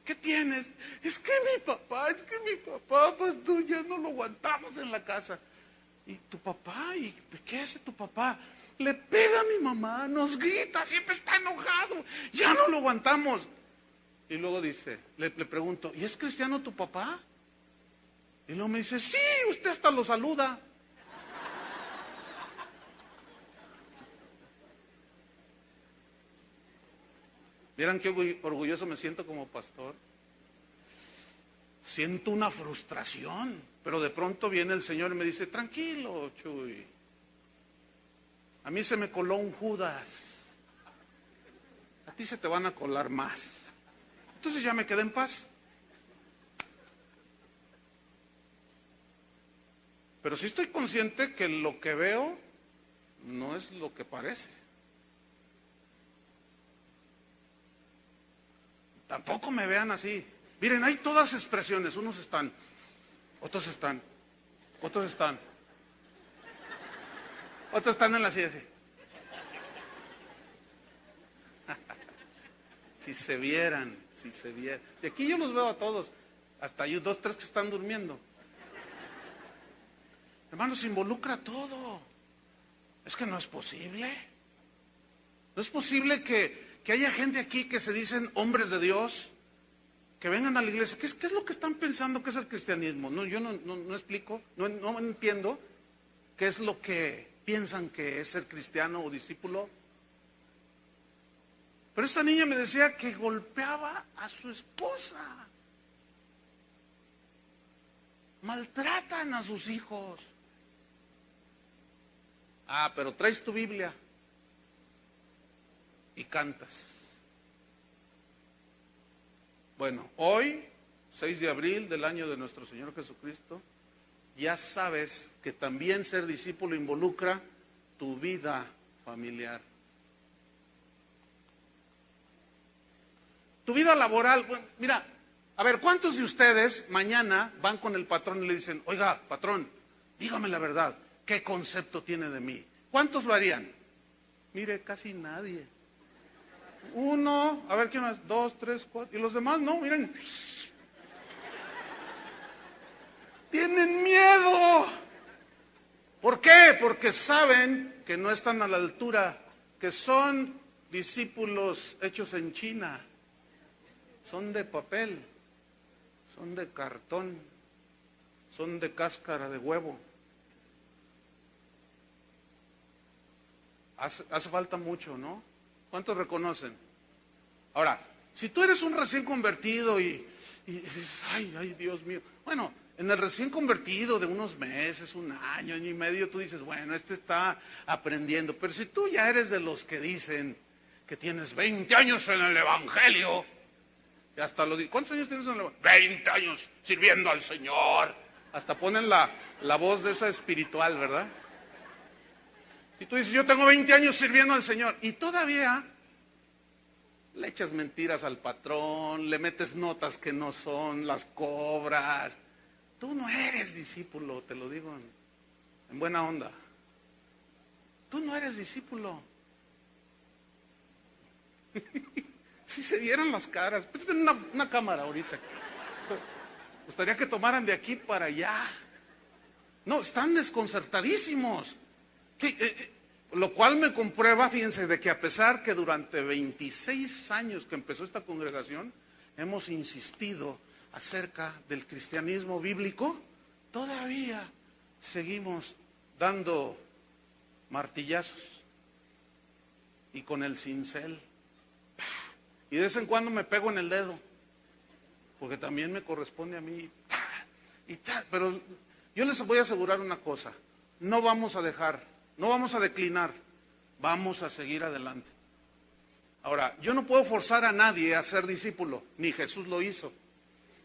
Speaker 1: ¿Qué tienes? Es que mi papá, pastor, ya no lo aguantamos en la casa. ¿Y tu papá? ¿Y qué hace tu papá? Le pega a mi mamá, nos grita, siempre está enojado, ya no lo aguantamos. Y luego dice, le pregunto, ¿y es cristiano tu papá? Y luego me dice, sí, usted hasta lo saluda. ¿Vieran qué orgulloso me siento como pastor? Siento una frustración, pero de pronto viene el Señor y me dice, tranquilo, Chuy. A mí se me coló un Judas. A ti se te van a colar más. Entonces ya me quedé en paz. Pero sí estoy consciente que lo que veo no es lo que parece. Tampoco me vean así. Miren, hay todas expresiones. Unos están, otros están, otros están. Otros están en la silla así. Si se vieran, si se vieran. Y aquí yo los veo a todos. Hasta hay 2, 3 que están durmiendo. Hermanos, se involucra todo. Es que no es posible. No es posible que haya gente aquí que se dicen hombres de Dios, que vengan a la iglesia. ¿Qué es lo que están pensando que es el cristianismo? No, yo no explico, no entiendo qué es lo que piensan que es ser cristiano o discípulo. Pero esta niña me decía que golpeaba a su esposa. Maltratan a sus hijos. Ah, pero traes tu Biblia y cantas. Bueno, hoy, 6 de abril del año de nuestro Señor Jesucristo, ya sabes que también ser discípulo involucra tu vida familiar. Tu vida laboral. Bueno, mira, a ver, ¿cuántos de ustedes mañana van con el patrón y le dicen, oiga, patrón, dígame la verdad, ¿qué concepto tiene de mí? ¿Cuántos lo harían? Mire, casi nadie. 1, a ver, ¿quién más? 2, 3, 4. Y los demás no, miren. Tienen miedo. ¿Por qué? Porque saben que no están a la altura, que son discípulos hechos en China. Son de papel, son de cartón, son de cáscara de huevo. Hace falta mucho, ¿no? ¿Cuántos reconocen? Ahora, si tú eres un recién convertido y ay, Dios mío. Bueno, en el recién convertido de unos meses, un año y medio, tú dices, bueno, este está aprendiendo. Pero si tú ya eres de los que dicen que tienes 20 años en el Evangelio, y hasta ¿cuántos años tienes en el Evangelio? 20 años sirviendo al Señor. Hasta ponen la voz de esa espiritual, ¿verdad? Y tú dices, yo tengo 20 años sirviendo al Señor, y todavía le echas mentiras al patrón, le metes notas que no son, las cobras. Tú no eres discípulo, te lo digo en buena onda. Tú no eres discípulo. Si se vieran las caras, pues tienen una cámara ahorita. Gustaría que tomaran de aquí para allá. No, están desconcertadísimos. Lo cual me comprueba, fíjense, de que a pesar que durante 26 años que empezó esta congregación, hemos insistido acerca del cristianismo bíblico, todavía seguimos dando martillazos y con el cincel. Y de vez en cuando me pego en el dedo, porque también me corresponde a mí. Pero yo les voy a asegurar una cosa, no vamos a dejar, no vamos a declinar, vamos a seguir adelante. Ahora, yo no puedo forzar a nadie a ser discípulo, ni Jesús lo hizo.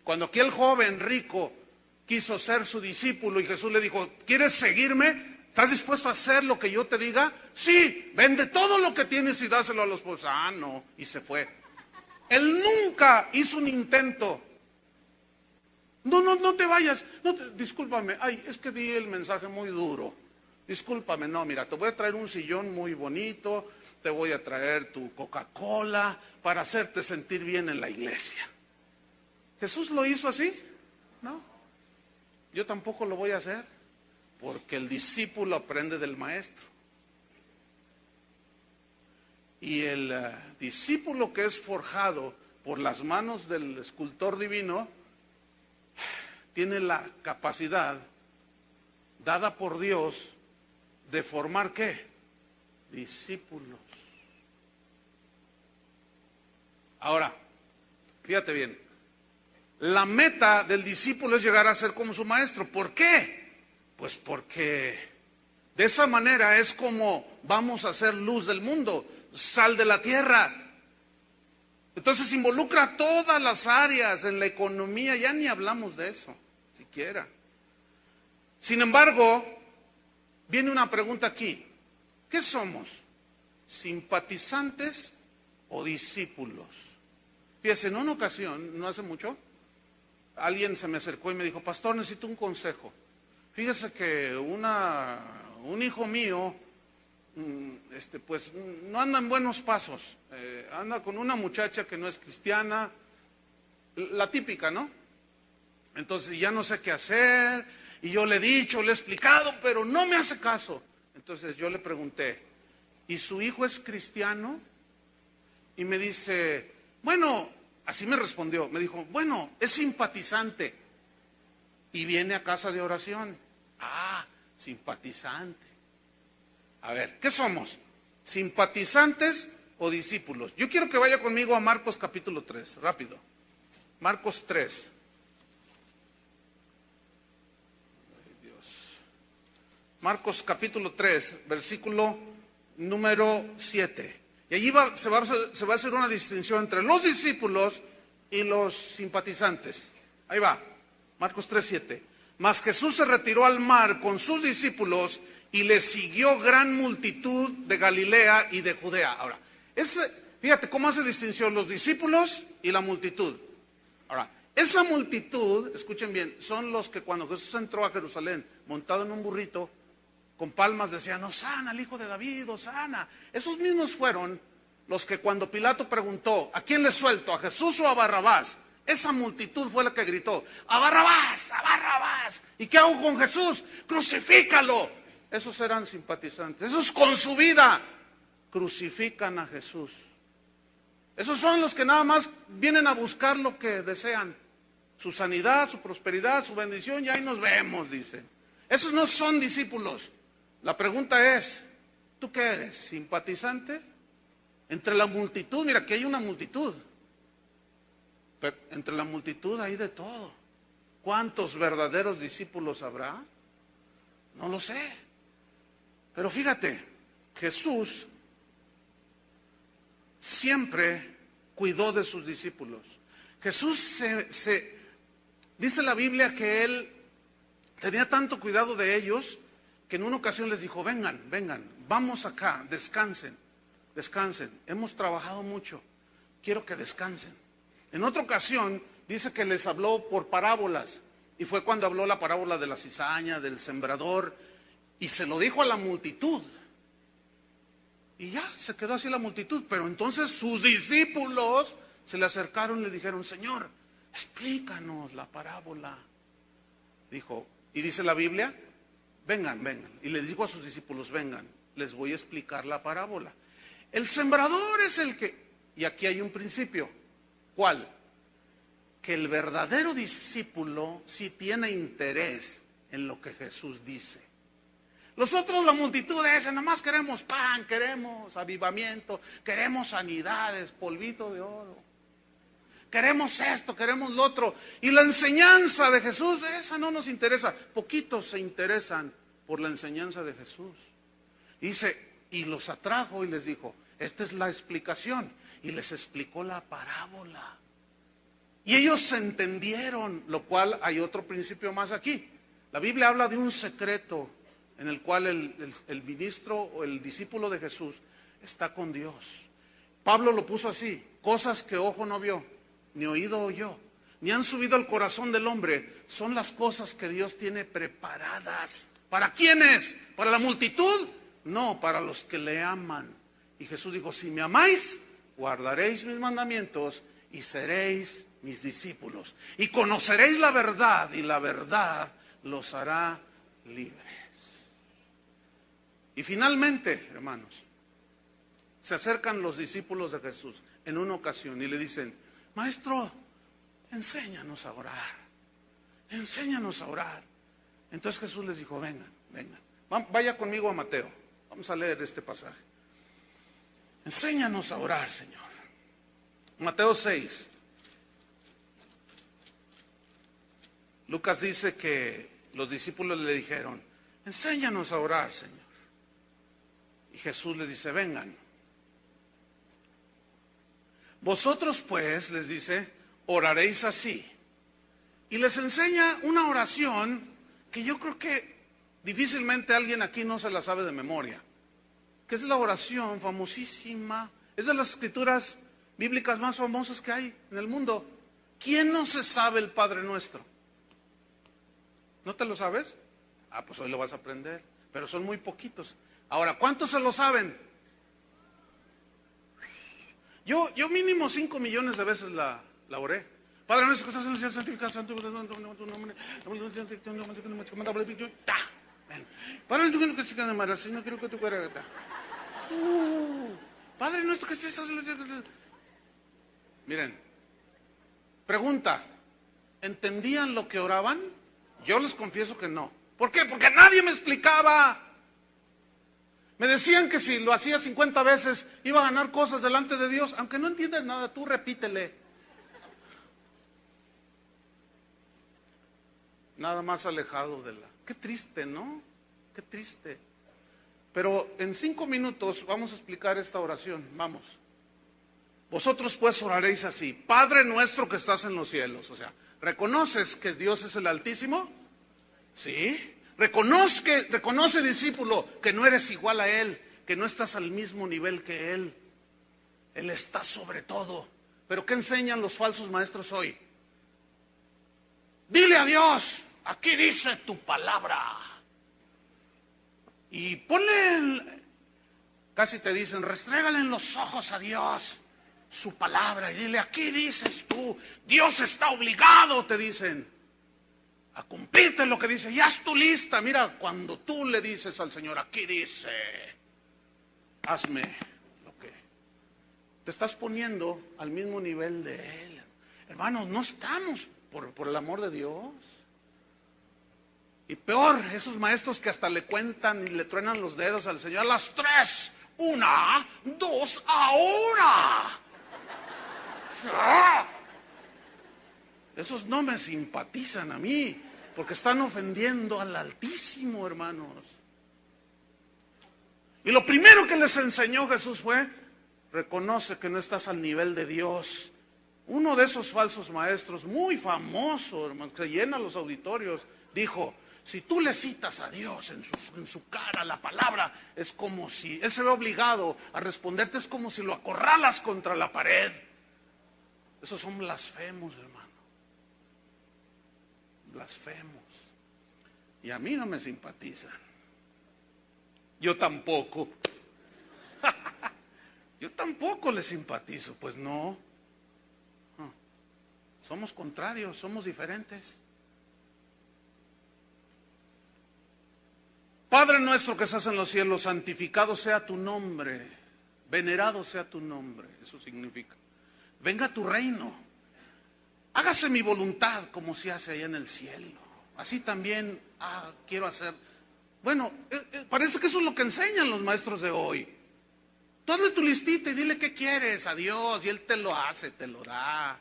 Speaker 1: Cuando aquel joven rico quiso ser su discípulo y Jesús le dijo, ¿quieres seguirme? ¿Estás dispuesto a hacer lo que yo te diga? Sí, vende todo lo que tienes y dáselo a los pobres. Ah, no, y se fue. Él nunca hizo un intento. No te vayas, discúlpame, ay, es que di el mensaje muy duro. Discúlpame, no, mira, te voy a traer un sillón muy bonito, te voy a traer tu Coca-Cola para hacerte sentir bien en la iglesia. ¿Jesús lo hizo así? No. Yo tampoco lo voy a hacer, porque el discípulo aprende del maestro. Y el discípulo que es forjado por las manos del escultor divino, tiene la capacidad dada por Dios de formar ¿qué? Discípulos. Ahora, fíjate bien, la meta del discípulo es llegar a ser como su maestro. ¿Por qué? Pues porque de esa manera es como vamos a ser luz del mundo, sal de la tierra. Entonces involucra todas las áreas en la economía, ya ni hablamos de eso, siquiera. Sin embargo, viene una pregunta aquí. ¿Qué somos? ¿Simpatizantes o discípulos? Fíjese, en una ocasión, no hace mucho, alguien se me acercó y me dijo, pastor, necesito un consejo. Fíjese que un hijo mío, pues no anda en buenos pasos, anda con una muchacha que no es cristiana, la típica, ¿no? Entonces ya no sé qué hacer, y yo le he dicho, le he explicado, pero no me hace caso. Entonces yo le pregunté, ¿y su hijo es cristiano? Y me dice, bueno, así me respondió, me dijo, bueno, es simpatizante y viene a casa de oración. Ah, simpatizante. A ver, ¿qué somos? ¿Simpatizantes o discípulos? Yo quiero que vaya conmigo a Marcos capítulo 3, rápido. Marcos 3. Ay, Dios. Marcos capítulo 3, versículo número 7. Y allí se va a hacer una distinción entre los discípulos y los simpatizantes. Ahí va, Marcos 3, 7. Mas Jesús se retiró al mar con sus discípulos y le siguió gran multitud de Galilea y de Judea. Ahora, fíjate cómo hace distinción los discípulos y la multitud. Ahora, esa multitud, escuchen bien, son los que cuando Jesús entró a Jerusalén montado en un burrito, con palmas decían, Hosana, el hijo de David, Hosana. Esos mismos fueron los que cuando Pilato preguntó, ¿a quién le suelto? ¿A Jesús o a Barrabás? Esa multitud fue la que gritó, ¡a Barrabás! ¡A Barrabás! ¿Y qué hago con Jesús? ¡Crucifícalo! Esos eran simpatizantes. Esos con su vida crucifican a Jesús. Esos son los que nada más vienen a buscar lo que desean. Su sanidad, su prosperidad, su bendición, y ahí nos vemos, dicen. Esos no son discípulos. La pregunta es, ¿tú qué eres? ¿Simpatizante? Entre la multitud, mira, aquí hay una multitud. Pero entre la multitud hay de todo. ¿Cuántos verdaderos discípulos habrá? No lo sé. Pero fíjate, Jesús siempre cuidó de sus discípulos. Jesús dice la Biblia que Él tenía tanto cuidado de ellos que en una ocasión les dijo, vengan, vamos acá, descansen. Hemos trabajado mucho, quiero que descansen. En otra ocasión dice que les habló por parábolas y fue cuando habló la parábola de la cizaña, del sembrador, y se lo dijo a la multitud. Y ya, se quedó así la multitud, pero entonces sus discípulos se le acercaron y le dijeron, Señor, explícanos la parábola. Dijo, y dice la Biblia, vengan. Y les dijo a sus discípulos, vengan, les voy a explicar la parábola. El sembrador es el que, y aquí hay un principio, ¿cuál? Que el verdadero discípulo sí tiene interés en lo que Jesús dice. Los otros, la multitud esa, nada más queremos pan, queremos avivamiento, queremos sanidades, polvito de oro. Queremos esto, queremos lo otro. Y la enseñanza de Jesús, esa no nos interesa. Poquitos se interesan por la enseñanza de Jesús. Dice, y los atrajo y les dijo, esta es la explicación. Y les explicó la parábola. Y ellos se entendieron, lo cual hay otro principio más aquí. La Biblia habla de un secreto en el cual el ministro o el discípulo de Jesús está con Dios. Pablo lo puso así, cosas que ojo no vio, ni oído oyó, ni han subido al corazón del hombre, son las cosas que Dios tiene preparadas. ¿Para quiénes? ¿Para la multitud? No, para los que le aman. Y Jesús dijo, si me amáis, guardaréis mis mandamientos y seréis mis discípulos. Y conoceréis la verdad y la verdad los hará libres. Y finalmente, hermanos, se acercan los discípulos de Jesús en una ocasión y le dicen, Maestro, enséñanos a orar, enséñanos a orar. Entonces Jesús les dijo, vengan, vaya conmigo a Mateo, vamos a leer este pasaje. Enséñanos a orar, Señor. Mateo 6. Lucas dice que los discípulos le dijeron, enséñanos a orar, Señor. Y Jesús les dice, vengan. Vosotros pues, les dice, oraréis así. Y les enseña una oración que yo creo que difícilmente alguien aquí no se la sabe de memoria. Que es la oración famosísima, es de las escrituras bíblicas más famosas que hay en el mundo. ¿Quién no se sabe el Padre Nuestro? ¿No te lo sabes? Ah, pues hoy lo vas a aprender, pero son muy poquitos. Ahora, ¿cuántos se lo saben? Yo mínimo 5 millones de veces la oré. Padre Nuestro que estás en los cielos, santificado sea tu nombre. Padre Nuestro que estás en el Señor, quiero que tu cuera. Padre Nuestro que estás en los cielos. Miren, pregunta, ¿entendían lo que oraban? Yo les confieso que no. ¿Por qué? Porque nadie me explicaba. Me decían que si lo hacía 50 veces iba a ganar cosas delante de Dios. Aunque no entiendas nada, tú repítele. Nada más alejado de la... Qué triste, ¿no? Qué triste. Pero en 5 minutos vamos a explicar esta oración. Vamos. Vosotros pues oraréis así: Padre nuestro que estás en los cielos. O sea, ¿reconoces que Dios es el Altísimo? Sí. Reconoce, discípulo, que no eres igual a Él, que no estás al mismo nivel que Él. Él está sobre todo. ¿Pero qué enseñan los falsos maestros hoy? Dile a Dios, aquí dice tu palabra. Y ponle, casi te dicen, restrégale en los ojos a Dios su palabra y dile, aquí dices tú, Dios está obligado, te dicen, a cumplirte lo que dice. Y haz tu lista. Mira, cuando tú le dices al Señor, aquí dice, hazme lo que... Te estás poniendo al mismo nivel de Él. Hermanos, no estamos por el amor de Dios. Y peor, esos maestros que hasta le cuentan y le truenan los dedos al Señor a las 3, 1, 2, ahora. ¡Ah! Esos no me simpatizan a mí, porque están ofendiendo al Altísimo, hermanos. Y lo primero que les enseñó Jesús fue, reconoce que no estás al nivel de Dios. Uno de esos falsos maestros, muy famoso, hermanos, que llena los auditorios, dijo, si tú le citas a Dios en su cara la palabra, es como si, Él se ve obligado a responderte, es como si lo acorralas contra la pared. Esos son blasfemos, hermano. Blasfemos. Y a mí no me simpatizan. Yo tampoco. Yo tampoco les simpatizo. Pues no. Somos contrarios, somos diferentes. Padre nuestro que estás en los cielos, santificado sea tu nombre, venerado sea tu nombre. Eso significa, venga tu reino. Hágase mi voluntad como se hace allá en el cielo. Así también quiero hacer. Bueno, parece que eso es lo que enseñan los maestros de hoy. Tú hazle tu listita y dile qué quieres a Dios y Él te lo hace, te lo da.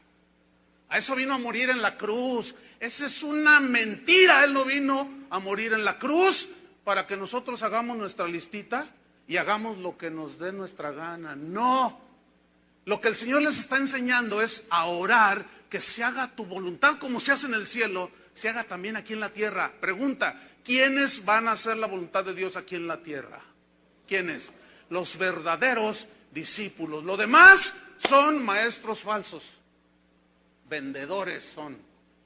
Speaker 1: A eso vino a morir en la cruz. Esa es una mentira. Él no vino a morir en la cruz para que nosotros hagamos nuestra listita y hagamos lo que nos dé nuestra gana. No. Lo que el Señor les está enseñando es a orar, que se haga tu voluntad como se hace en el cielo, se haga también aquí en la tierra. Pregunta, ¿quiénes van a hacer la voluntad de Dios aquí en la tierra? ¿Quiénes? Los verdaderos discípulos. Lo demás son maestros falsos. Vendedores son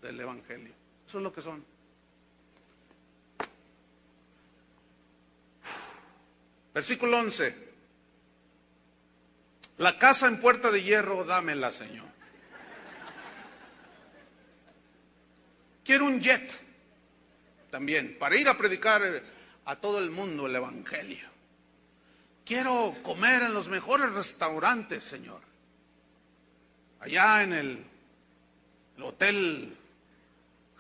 Speaker 1: del Evangelio. Eso es lo que son. Versículo 11. La casa en puerta de hierro, dámela, Señor. Quiero un jet también, para ir a predicar a todo el mundo el Evangelio. Quiero comer en los mejores restaurantes, Señor. Allá en el Hotel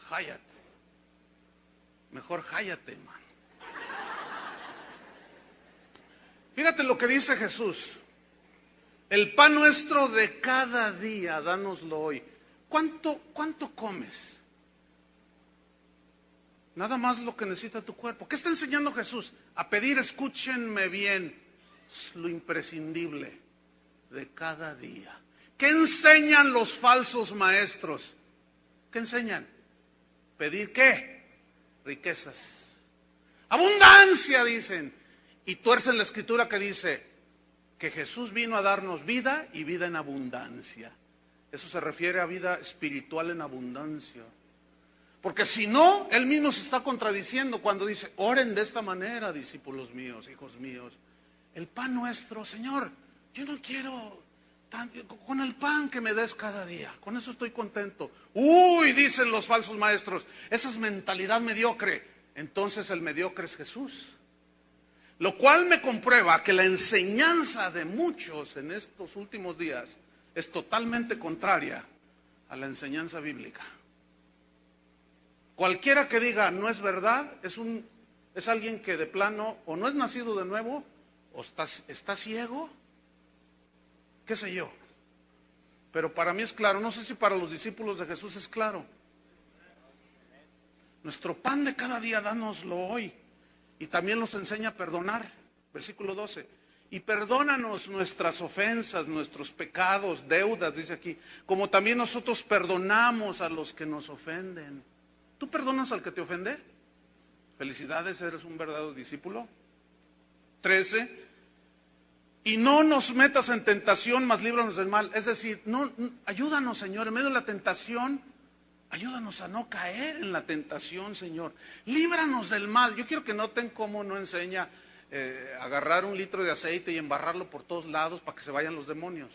Speaker 1: Hyatt. Mejor Hyatt, hermano. Fíjate lo que dice Jesús. El pan nuestro de cada día, dánoslo hoy. ¿Cuánto comes? Nada más lo que necesita tu cuerpo. ¿Qué está enseñando Jesús? A pedir, escúchenme bien, lo imprescindible de cada día. ¿Qué enseñan los falsos maestros? ¿Qué enseñan? ¿Pedir qué? Riquezas. Abundancia, dicen. Y tuercen la escritura que dice, que Jesús vino a darnos vida y vida en abundancia. Eso se refiere a vida espiritual en abundancia. Porque si no, Él mismo se está contradiciendo cuando dice, oren de esta manera, discípulos míos, hijos míos. El pan nuestro, Señor, yo no quiero con el pan que me des cada día, con eso estoy contento. Uy, dicen los falsos maestros, esa es mentalidad mediocre. Entonces el mediocre es Jesús. Lo cual me comprueba que la enseñanza de muchos en estos últimos días es totalmente contraria a la enseñanza bíblica. Cualquiera que diga no es verdad es alguien que de plano o no es nacido de nuevo o está ciego, qué sé yo. Pero para mí es claro, no sé si para los discípulos de Jesús es claro. Nuestro pan de cada día, dánoslo hoy. Y también nos enseña a perdonar, versículo 12. Y perdónanos nuestras ofensas, nuestros pecados, deudas, dice aquí, como también nosotros perdonamos a los que nos ofenden. ¿Tú perdonas al que te ofende? Felicidades, eres un verdadero discípulo. 13. Y no nos metas en tentación, mas líbranos del mal. Es decir, ayúdanos, Señor, en medio de la tentación, ayúdanos a no caer en la tentación, Señor. Líbranos del mal. Yo quiero que noten cómo no enseña agarrar un litro de aceite y embarrarlo por todos lados para que se vayan los demonios.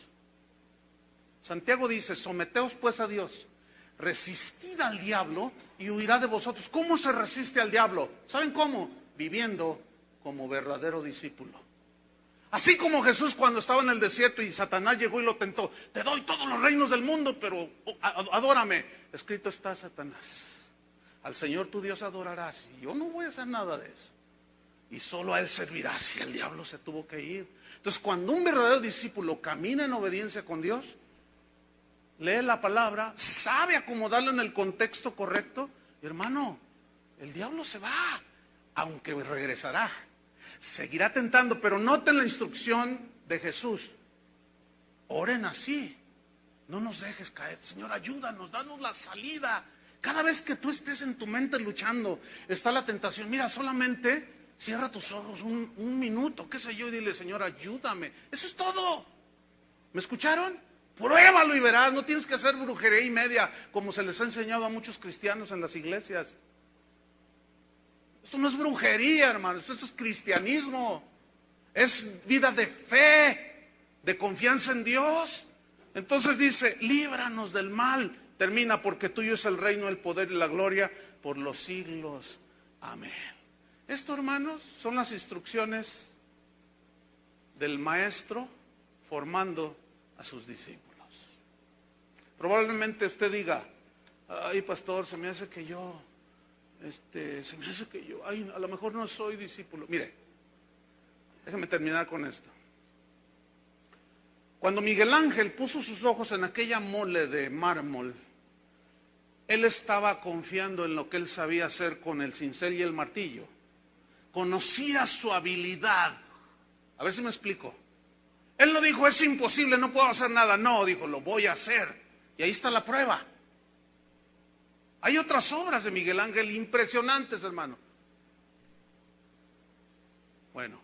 Speaker 1: Santiago dice, someteos pues a Dios, resistid al diablo y huirá de vosotros. ¿Cómo se resiste al diablo? ¿Saben cómo? Viviendo como verdadero discípulo. Así como Jesús cuando estaba en el desierto y Satanás llegó y lo tentó, te doy todos los reinos del mundo, pero adórame. Escrito está, Satanás, al Señor tu Dios adorarás, y yo no voy a hacer nada de eso. Y solo a Él servirás, y el diablo se tuvo que ir. Entonces, cuando un verdadero discípulo camina en obediencia con Dios, lee la palabra, sabe acomodarlo en el contexto correcto, hermano, el diablo se va, aunque regresará. Seguirá tentando, pero noten la instrucción de Jesús. Oren así. No nos dejes caer. Señor, ayúdanos, danos la salida. Cada vez que tú estés en tu mente luchando, está la tentación. Mira, solamente cierra tus ojos un minuto, qué sé yo, y dile, Señor, ayúdame. Eso es todo. ¿Me escucharon? Pruébalo y verás. No tienes que hacer brujería y media, como se les ha enseñado a muchos cristianos en las iglesias. Esto no es brujería, hermanos, esto es cristianismo. Es vida de fe, de confianza en Dios. Entonces dice, líbranos del mal. Termina, porque tuyo es el reino, el poder y la gloria por los siglos. Amén. Esto, hermanos, son las instrucciones del maestro formando a sus discípulos. Probablemente usted diga, ay, pastor, se me hace que yo, ay, a lo mejor no soy discípulo. Mire, déjeme terminar con esto. Cuando Miguel Ángel puso sus ojos en aquella mole de mármol, él estaba confiando en lo que él sabía hacer con el cincel y el martillo. Conocía su habilidad. A ver si me explico. Él no dijo, es imposible, no puedo hacer nada. No, dijo, lo voy a hacer. Y ahí está la prueba. Hay otras obras de Miguel Ángel impresionantes, hermano. Bueno,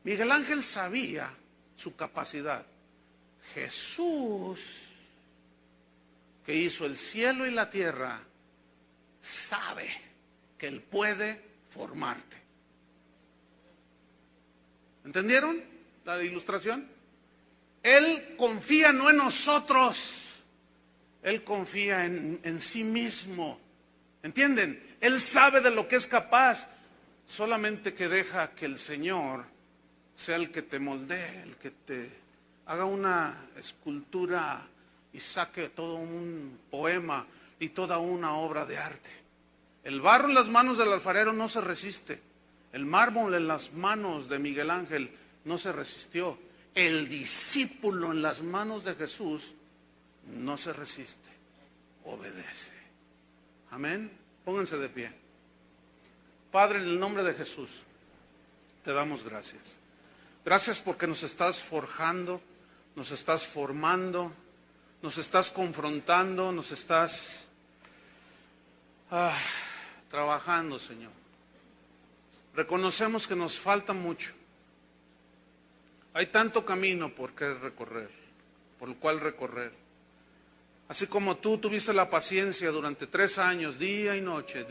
Speaker 1: Miguel Ángel sabía su capacidad. Jesús, que hizo el cielo y la tierra, sabe que Él puede formarte. ¿Entendieron la ilustración? Él confía no en nosotros, Él confía en sí mismo. ¿Entienden? Él sabe de lo que es capaz, solamente que deja que el Señor sea el que te moldee, el que te haga una escultura y saque todo un poema y toda una obra de arte. El barro en las manos del alfarero no se resiste. El mármol en las manos de Miguel Ángel no se resistió. El discípulo en las manos de Jesús no se resiste, obedece. Amén. Pónganse de pie. Padre, en el nombre de Jesús, te damos gracias. Gracias porque nos estás forjando, nos estás formando, nos estás confrontando, nos estás trabajando, Señor. Reconocemos que nos falta mucho. Hay tanto camino por el cual recorrer. Así como tú tuviste la paciencia durante 3 años, día y noche,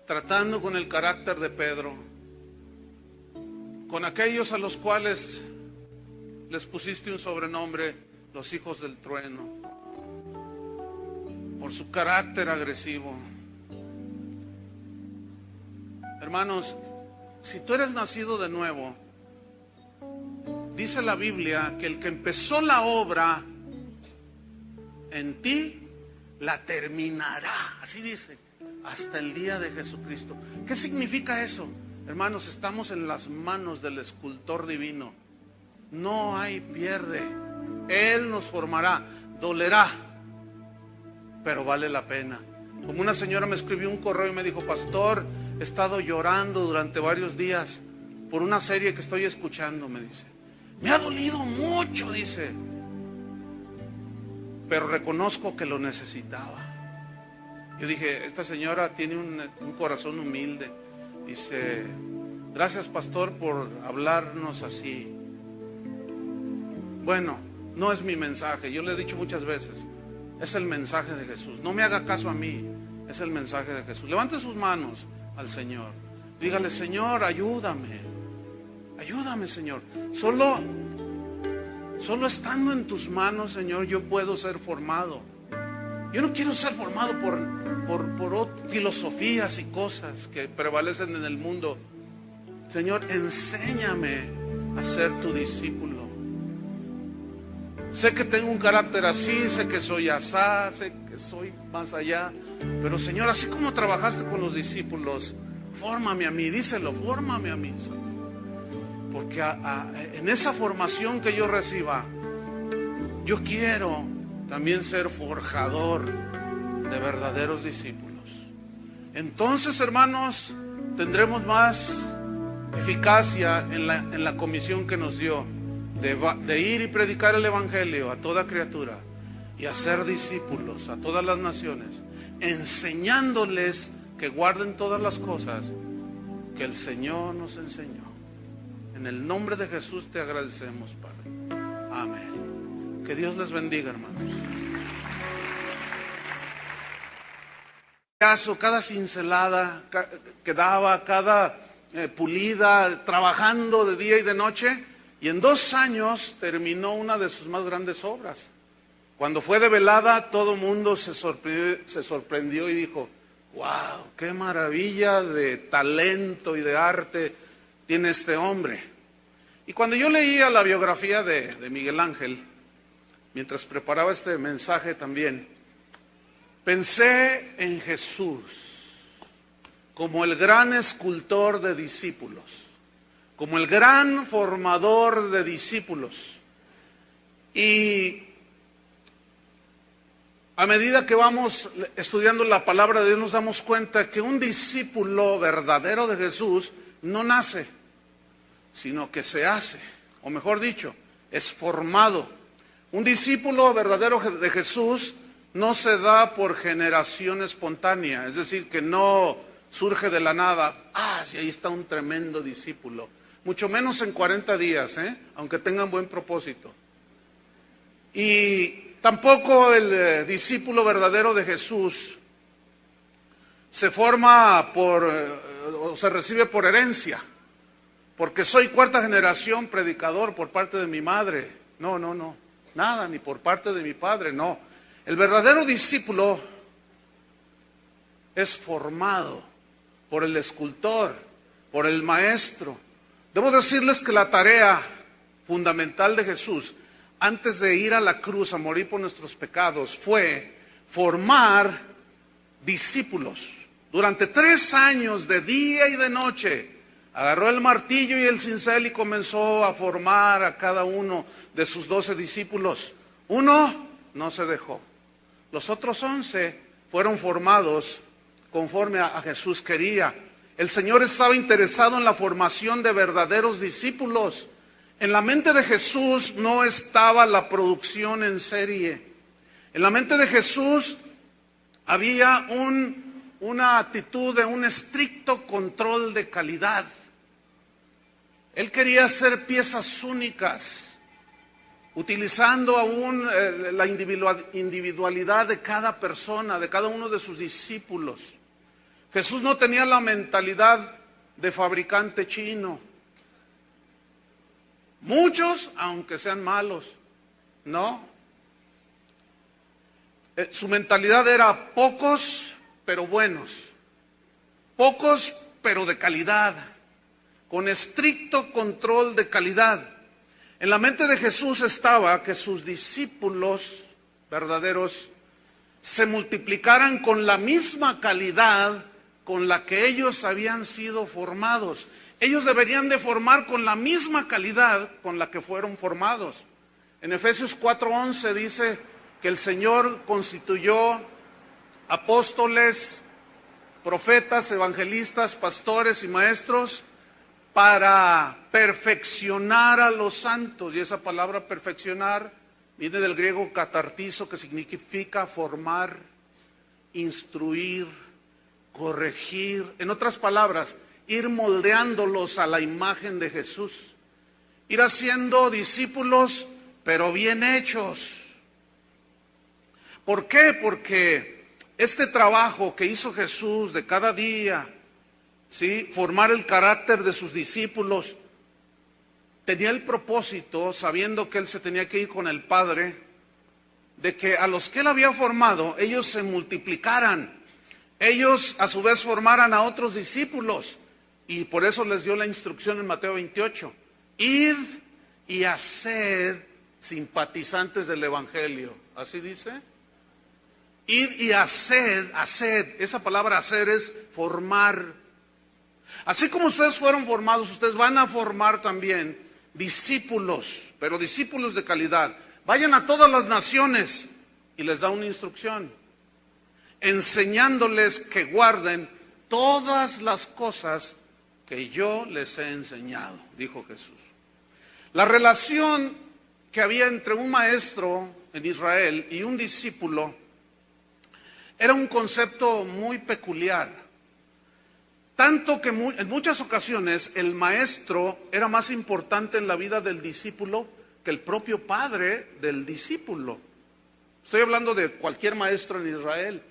Speaker 1: tratando con el carácter de Pedro, con aquellos a los cuales les pusiste un sobrenombre, los hijos del trueno, por su carácter agresivo. Hermanos, si tú eres nacido de nuevo, dice la Biblia que el que empezó la obra en ti, la terminará. Así dice, hasta el día de Jesucristo. ¿Qué significa eso? Hermanos, estamos en las manos del escultor divino. No hay pierde. Él nos formará. Dolerá, pero vale la pena. Como una señora me escribió un correo y me dijo: pastor, he estado llorando durante varios días por una serie que estoy escuchando, me dice. Me ha dolido mucho, dice, pero reconozco que lo necesitaba. Yo dije, esta señora tiene un corazón humilde. Dice, gracias pastor por hablarnos así. Bueno, no es mi mensaje, yo le he dicho muchas veces, es el mensaje de Jesús. No me haga caso a mí, es el mensaje de Jesús. Levante sus manos al Señor, dígale: Señor, ayúdame, Señor. Solo estando en tus manos, Señor, yo puedo ser formado. Yo no quiero ser formado por filosofías y cosas que prevalecen en el mundo. Señor, enséñame a ser tu discípulo. Sé que tengo un carácter así, sé que soy asá, sé que soy más allá, pero Señor, así como trabajaste con los discípulos, fórmame a mí, díselo, fórmame a mí, Señor. Porque en esa formación que yo reciba, yo quiero también ser forjador de verdaderos discípulos. Entonces, hermanos, tendremos más eficacia en la comisión que nos dio de ir y predicar el evangelio a toda criatura y hacer discípulos a todas las naciones, enseñándoles que guarden todas las cosas que el Señor nos enseñó. En el nombre de Jesús te agradecemos, Padre. Amén. Que Dios les bendiga, hermanos. Cada cincelada que daba, cada pulida, trabajando de día y de noche, y en 2 años terminó una de sus más grandes obras. Cuando fue develada, todo el mundo se sorprendió y dijo: wow, qué maravilla de talento y de arte tiene este hombre. Y cuando yo leía la biografía de Miguel Ángel, mientras preparaba este mensaje también, pensé en Jesús como el gran escultor de discípulos, como el gran formador de discípulos. Y a medida que vamos estudiando la palabra de Dios, nos damos cuenta que un discípulo verdadero de Jesús no nace, sino que se hace, o mejor dicho, es formado. Un discípulo verdadero de Jesús no se da por generación espontánea, es decir, que no surge de la nada. Sí, ahí está un tremendo discípulo. Mucho menos en 40 días, aunque tengan buen propósito. Y tampoco el discípulo verdadero de Jesús se forma o se recibe por herencia. Porque soy 4ª generación predicador por parte de mi madre. No, nada, ni por parte de mi padre, no. El verdadero discípulo es formado por el escultor, por el maestro. Debo decirles que la tarea fundamental de Jesús, antes de ir a la cruz a morir por nuestros pecados, fue formar discípulos. Durante 3 años, de día y de noche, agarró el martillo y el cincel y comenzó a formar a cada uno de sus 12 discípulos. Uno no se dejó. Los otros 11 fueron formados conforme a Jesús quería. El Señor estaba interesado en la formación de verdaderos discípulos. En la mente de Jesús no estaba la producción en serie. En la mente de Jesús había una actitud de un estricto control de calidad. Él quería hacer piezas únicas, utilizando aún la individualidad de cada persona, de cada uno de sus discípulos. Jesús no tenía la mentalidad de fabricante chino. Muchos, aunque sean malos, no. Su mentalidad era pocos, pero buenos. Pocos, pero de calidad. Con estricto control de calidad. En la mente de Jesús estaba que sus discípulos verdaderos se multiplicaran con la misma calidad con la que ellos habían sido formados. Ellos deberían de formar con la misma calidad con la que fueron formados. En Efesios 4:11 dice que el Señor constituyó apóstoles, profetas, evangelistas, pastores y maestros para perfeccionar a los santos. Y esa palabra perfeccionar viene del griego catartizo, que significa formar, instruir, corregir. En otras palabras, ir moldeándolos a la imagen de Jesús. Ir haciendo discípulos, pero bien hechos. ¿Por qué? Porque este trabajo que hizo Jesús de cada día, ¿sí?, formar el carácter de sus discípulos, tenía el propósito, sabiendo que Él se tenía que ir con el Padre, de que a los que Él había formado, ellos se multiplicaran, ellos a su vez formaran a otros discípulos, y por eso les dio la instrucción en Mateo 28, id y haced simpatizantes del Evangelio, ¿así dice? Id y haced, esa palabra hacer es formar. Así como ustedes fueron formados, ustedes van a formar también discípulos, pero discípulos de calidad. Vayan a todas las naciones, y les da una instrucción, enseñándoles que guarden todas las cosas que yo les he enseñado, dijo Jesús. La relación que había entre un maestro en Israel y un discípulo era un concepto muy peculiar. Tanto que en muchas ocasiones el maestro era más importante en la vida del discípulo que el propio padre del discípulo. Estoy hablando de cualquier maestro en Israel.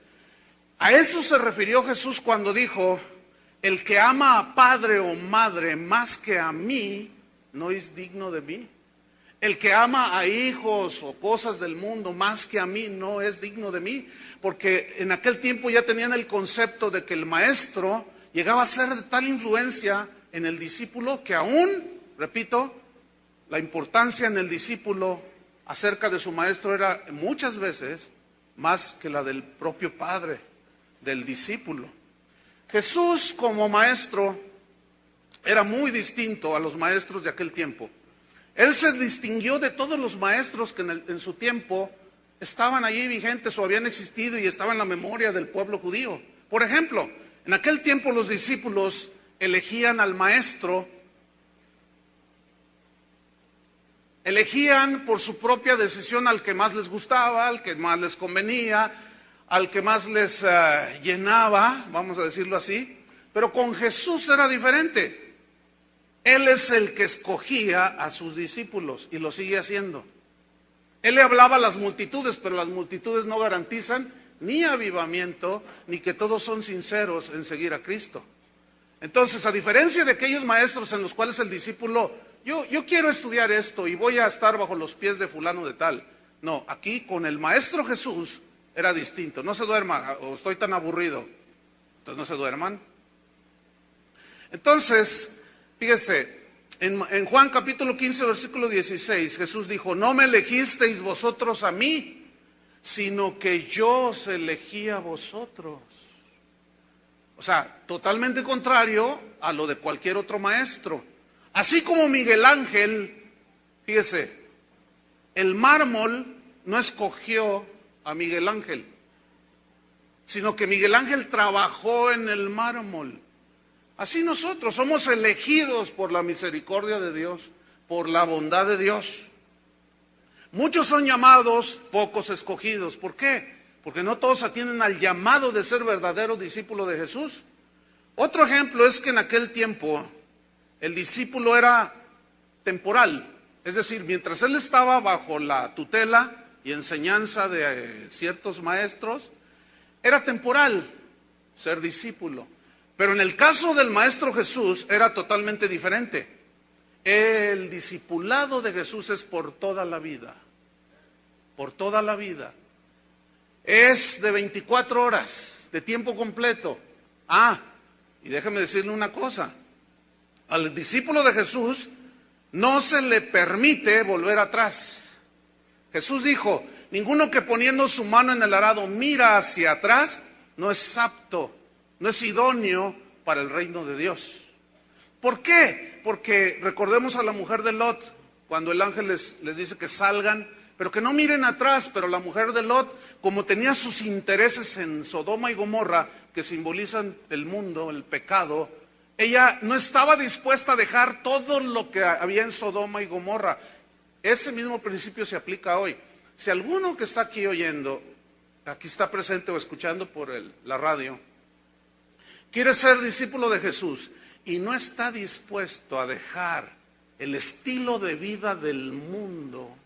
Speaker 1: A eso se refirió Jesús cuando dijo, el que ama a padre o madre más que a mí, no es digno de mí. El que ama a hijos o cosas del mundo más que a mí, no es digno de mí. Porque en aquel tiempo ya tenían el concepto de que el maestro llegaba a ser de tal influencia en el discípulo que aún, repito, la importancia en el discípulo acerca de su maestro era muchas veces más que la del propio padre del discípulo. Jesús como maestro era muy distinto a los maestros de aquel tiempo. Él se distinguió de todos los maestros que en su tiempo estaban allí vigentes o habían existido y estaban en la memoria del pueblo judío. Por ejemplo, en aquel tiempo los discípulos elegían al maestro, elegían por su propia decisión al que más les gustaba, al que más les convenía, al que más les llenaba, vamos a decirlo así. Pero con Jesús era diferente. Él es el que escogía a sus discípulos y lo sigue haciendo. Él le hablaba a las multitudes, pero las multitudes no garantizan ni avivamiento, ni que todos son sinceros en seguir a Cristo. Entonces, a diferencia de aquellos maestros en los cuales el discípulo, yo quiero estudiar esto y voy a estar bajo los pies de fulano de tal. No, aquí con el maestro Jesús era distinto. No se duerma, o estoy tan aburrido. Entonces no se duerman. Entonces, fíjese, en Juan capítulo 15, versículo 16, Jesús dijo, no me elegisteis vosotros a mí, sino que yo os elegí a vosotros. O sea, totalmente contrario a lo de cualquier otro maestro. Así como Miguel Ángel, fíjese, el mármol no escogió a Miguel Ángel, sino que Miguel Ángel trabajó en el mármol. Así nosotros somos elegidos por la misericordia de Dios, por la bondad de Dios. Muchos son llamados, pocos escogidos. ¿Por qué? Porque no todos atienden al llamado de ser verdadero discípulo de Jesús. Otro ejemplo es que en aquel tiempo El discípulo era temporal, es decir, mientras él estaba bajo la tutela y enseñanza de ciertos maestros, era temporal ser discípulo. Pero en el caso del Maestro Jesús era totalmente diferente. El discipulado de Jesús es por toda la vida, por toda la vida. Es de 24 horas, de tiempo completo. Y déjeme decirle una cosa, al discípulo de Jesús no se le permite volver atrás. Jesús dijo, ninguno que poniendo su mano en el arado mira hacia atrás, no es apto, no es idóneo para el reino de Dios. ¿Por qué? Porque recordemos a la mujer de Lot, cuando el ángel les dice que salgan, pero que no miren atrás. Pero la mujer de Lot, como tenía sus intereses en Sodoma y Gomorra, que simbolizan el mundo, el pecado, ella no estaba dispuesta a dejar todo lo que había en Sodoma y Gomorra. Ese mismo principio se aplica hoy. Si alguno que está aquí oyendo, aquí está presente o escuchando por la radio, quiere ser discípulo de Jesús y no está dispuesto a dejar el estilo de vida del mundo,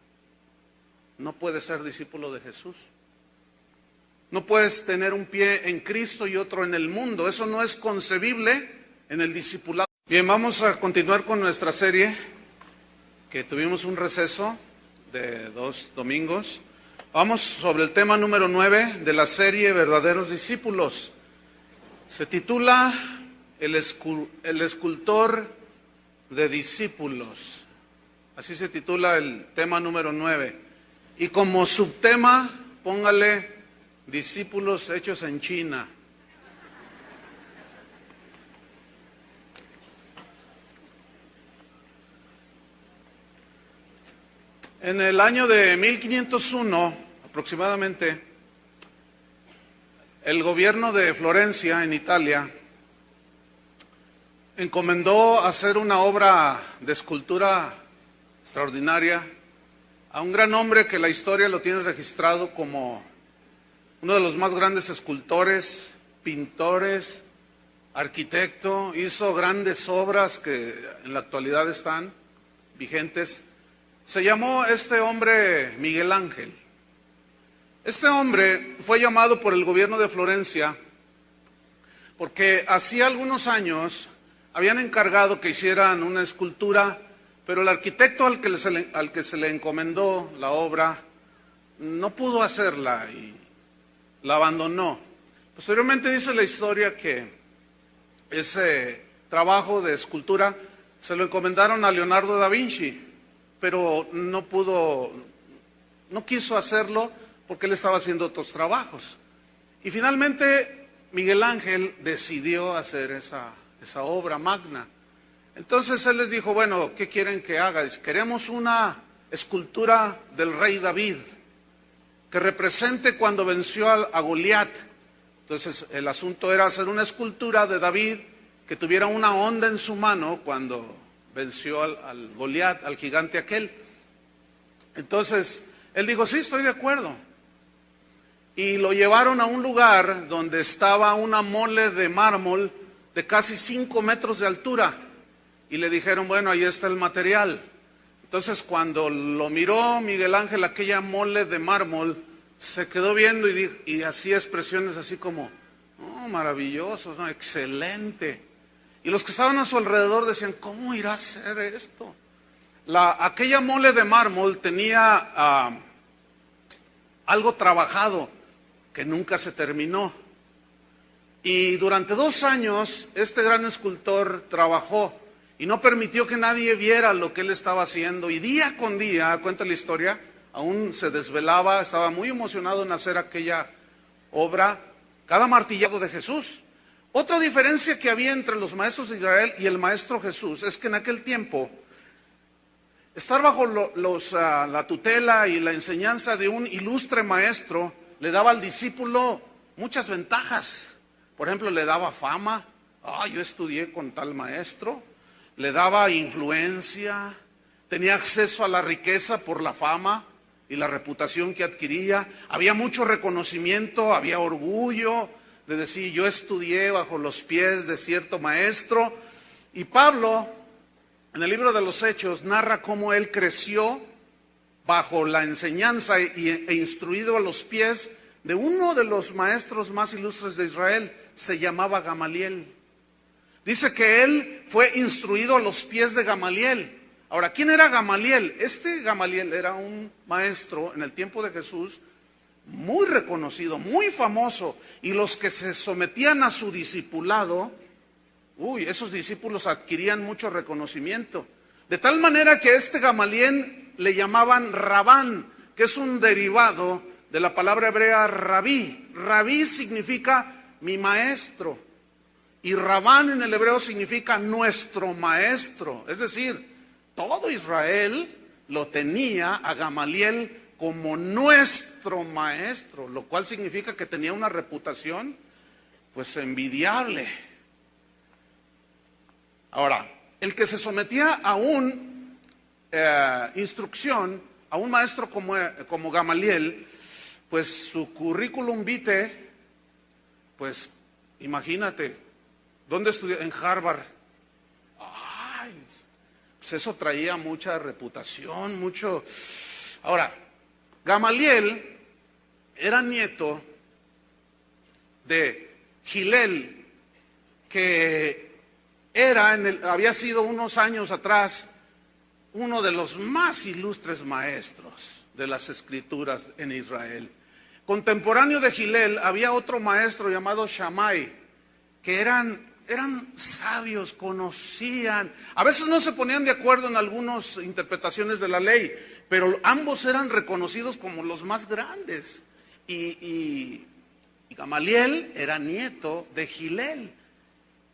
Speaker 1: no puede ser discípulo de Jesús. No puedes tener un pie en Cristo y otro en el mundo. Eso no es concebible en el discipulado. Bien, vamos a continuar con nuestra serie, que tuvimos un receso de 2 domingos. Vamos sobre el tema número 9 de la serie Verdaderos Discípulos. Se titula El escultor de discípulos. Así se titula el tema número 9. Y como subtema, póngale discípulos hechos en China. En el año de 1501, aproximadamente, el gobierno de Florencia, en Italia, encomendó hacer una obra de escultura extraordinaria a un gran hombre que la historia lo tiene registrado como uno de los más grandes escultores, pintores, arquitecto. Hizo grandes obras que en la actualidad están vigentes. Se llamó este hombre Miguel Ángel. Este hombre fue llamado por el gobierno de Florencia porque hacía algunos años habían encargado que hicieran una escultura, pero el arquitecto al que se le encomendó la obra no pudo hacerla y la abandonó. Posteriormente dice la historia que ese trabajo de escultura se lo encomendaron a Leonardo da Vinci, pero no quiso hacerlo porque él estaba haciendo otros trabajos. Y finalmente Miguel Ángel decidió hacer esa obra magna. Entonces él les dijo, bueno, ¿qué quieren que haga? Dice, queremos una escultura del rey David, que represente cuando venció a Goliat. Entonces el asunto era hacer una escultura de David que tuviera una onda en su mano cuando venció al Goliat, al gigante aquel. Entonces él dijo, sí, estoy de acuerdo. Y lo llevaron a un lugar donde estaba una mole de mármol de casi 5 metros de altura. Y le dijeron, bueno, ahí está el material. Entonces cuando lo miró Miguel Ángel, aquella mole de mármol, se quedó viendo y hacía expresiones así como, oh, maravilloso, ¿no? Excelente. Y los que estaban a su alrededor decían, ¿cómo irá a ser esto? Aquella mole de mármol tenía algo trabajado que nunca se terminó. Y durante 2 años este gran escultor trabajó y no permitió que nadie viera lo que él estaba haciendo. Y día con día, cuenta la historia, aún se desvelaba, estaba muy emocionado en hacer aquella obra, cada martillado de Jesús. Otra diferencia que había entre los maestros de Israel y el maestro Jesús es que en aquel tiempo, estar bajo la tutela y la enseñanza de un ilustre maestro le daba al discípulo muchas ventajas. Por ejemplo, le daba fama. Yo estudié con tal maestro. Le daba influencia, tenía acceso a la riqueza por la fama y la reputación que adquiría. Había mucho reconocimiento, había orgullo de decir, yo estudié bajo los pies de cierto maestro. Y Pablo, en el libro de los Hechos narra cómo él creció bajo la enseñanza e instruido a los pies de uno de los maestros más ilustres de Israel. Se llamaba Gamaliel. Dice que él fue instruido a los pies de Gamaliel. Ahora, ¿quién era Gamaliel? Este Gamaliel era un maestro en el tiempo de Jesús muy reconocido, muy famoso, y los que se sometían a su discipulado, esos discípulos adquirían mucho reconocimiento. De tal manera que a este Gamaliel le llamaban Rabán, que es un derivado de la palabra hebrea rabí. Rabí significa mi maestro, y Rabán en el hebreo significa nuestro maestro. Es decir, todo Israel lo tenía a Gamaliel como nuestro maestro, lo cual significa que tenía una reputación pues envidiable. Ahora, el que se sometía a un instrucción, a un maestro como Gamaliel, pues su currículum vitae, pues imagínate, ¿dónde estudió? En Harvard. Ay, pues eso traía mucha reputación, mucho. Ahora, Gamaliel era nieto de Gilel, que había sido unos años atrás uno de los más ilustres maestros de las escrituras en Israel. Contemporáneo de Gilel había otro maestro llamado Shammai, que eran sabios, conocían, a veces no se ponían de acuerdo en algunas interpretaciones de la ley, pero ambos eran reconocidos como los más grandes. Y Gamaliel era nieto de Gilel.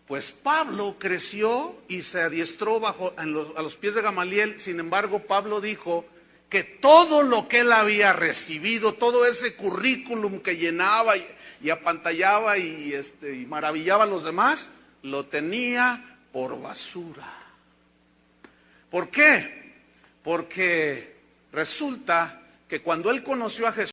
Speaker 1: Pues Pablo creció y se adiestró a los pies de Gamaliel. Sin embargo, Pablo dijo que todo lo que él había recibido, todo ese currículum que llenaba y apantallaba y maravillaba a los demás, lo tenía por basura. ¿Por qué? Porque resulta que cuando él conoció a Jesús,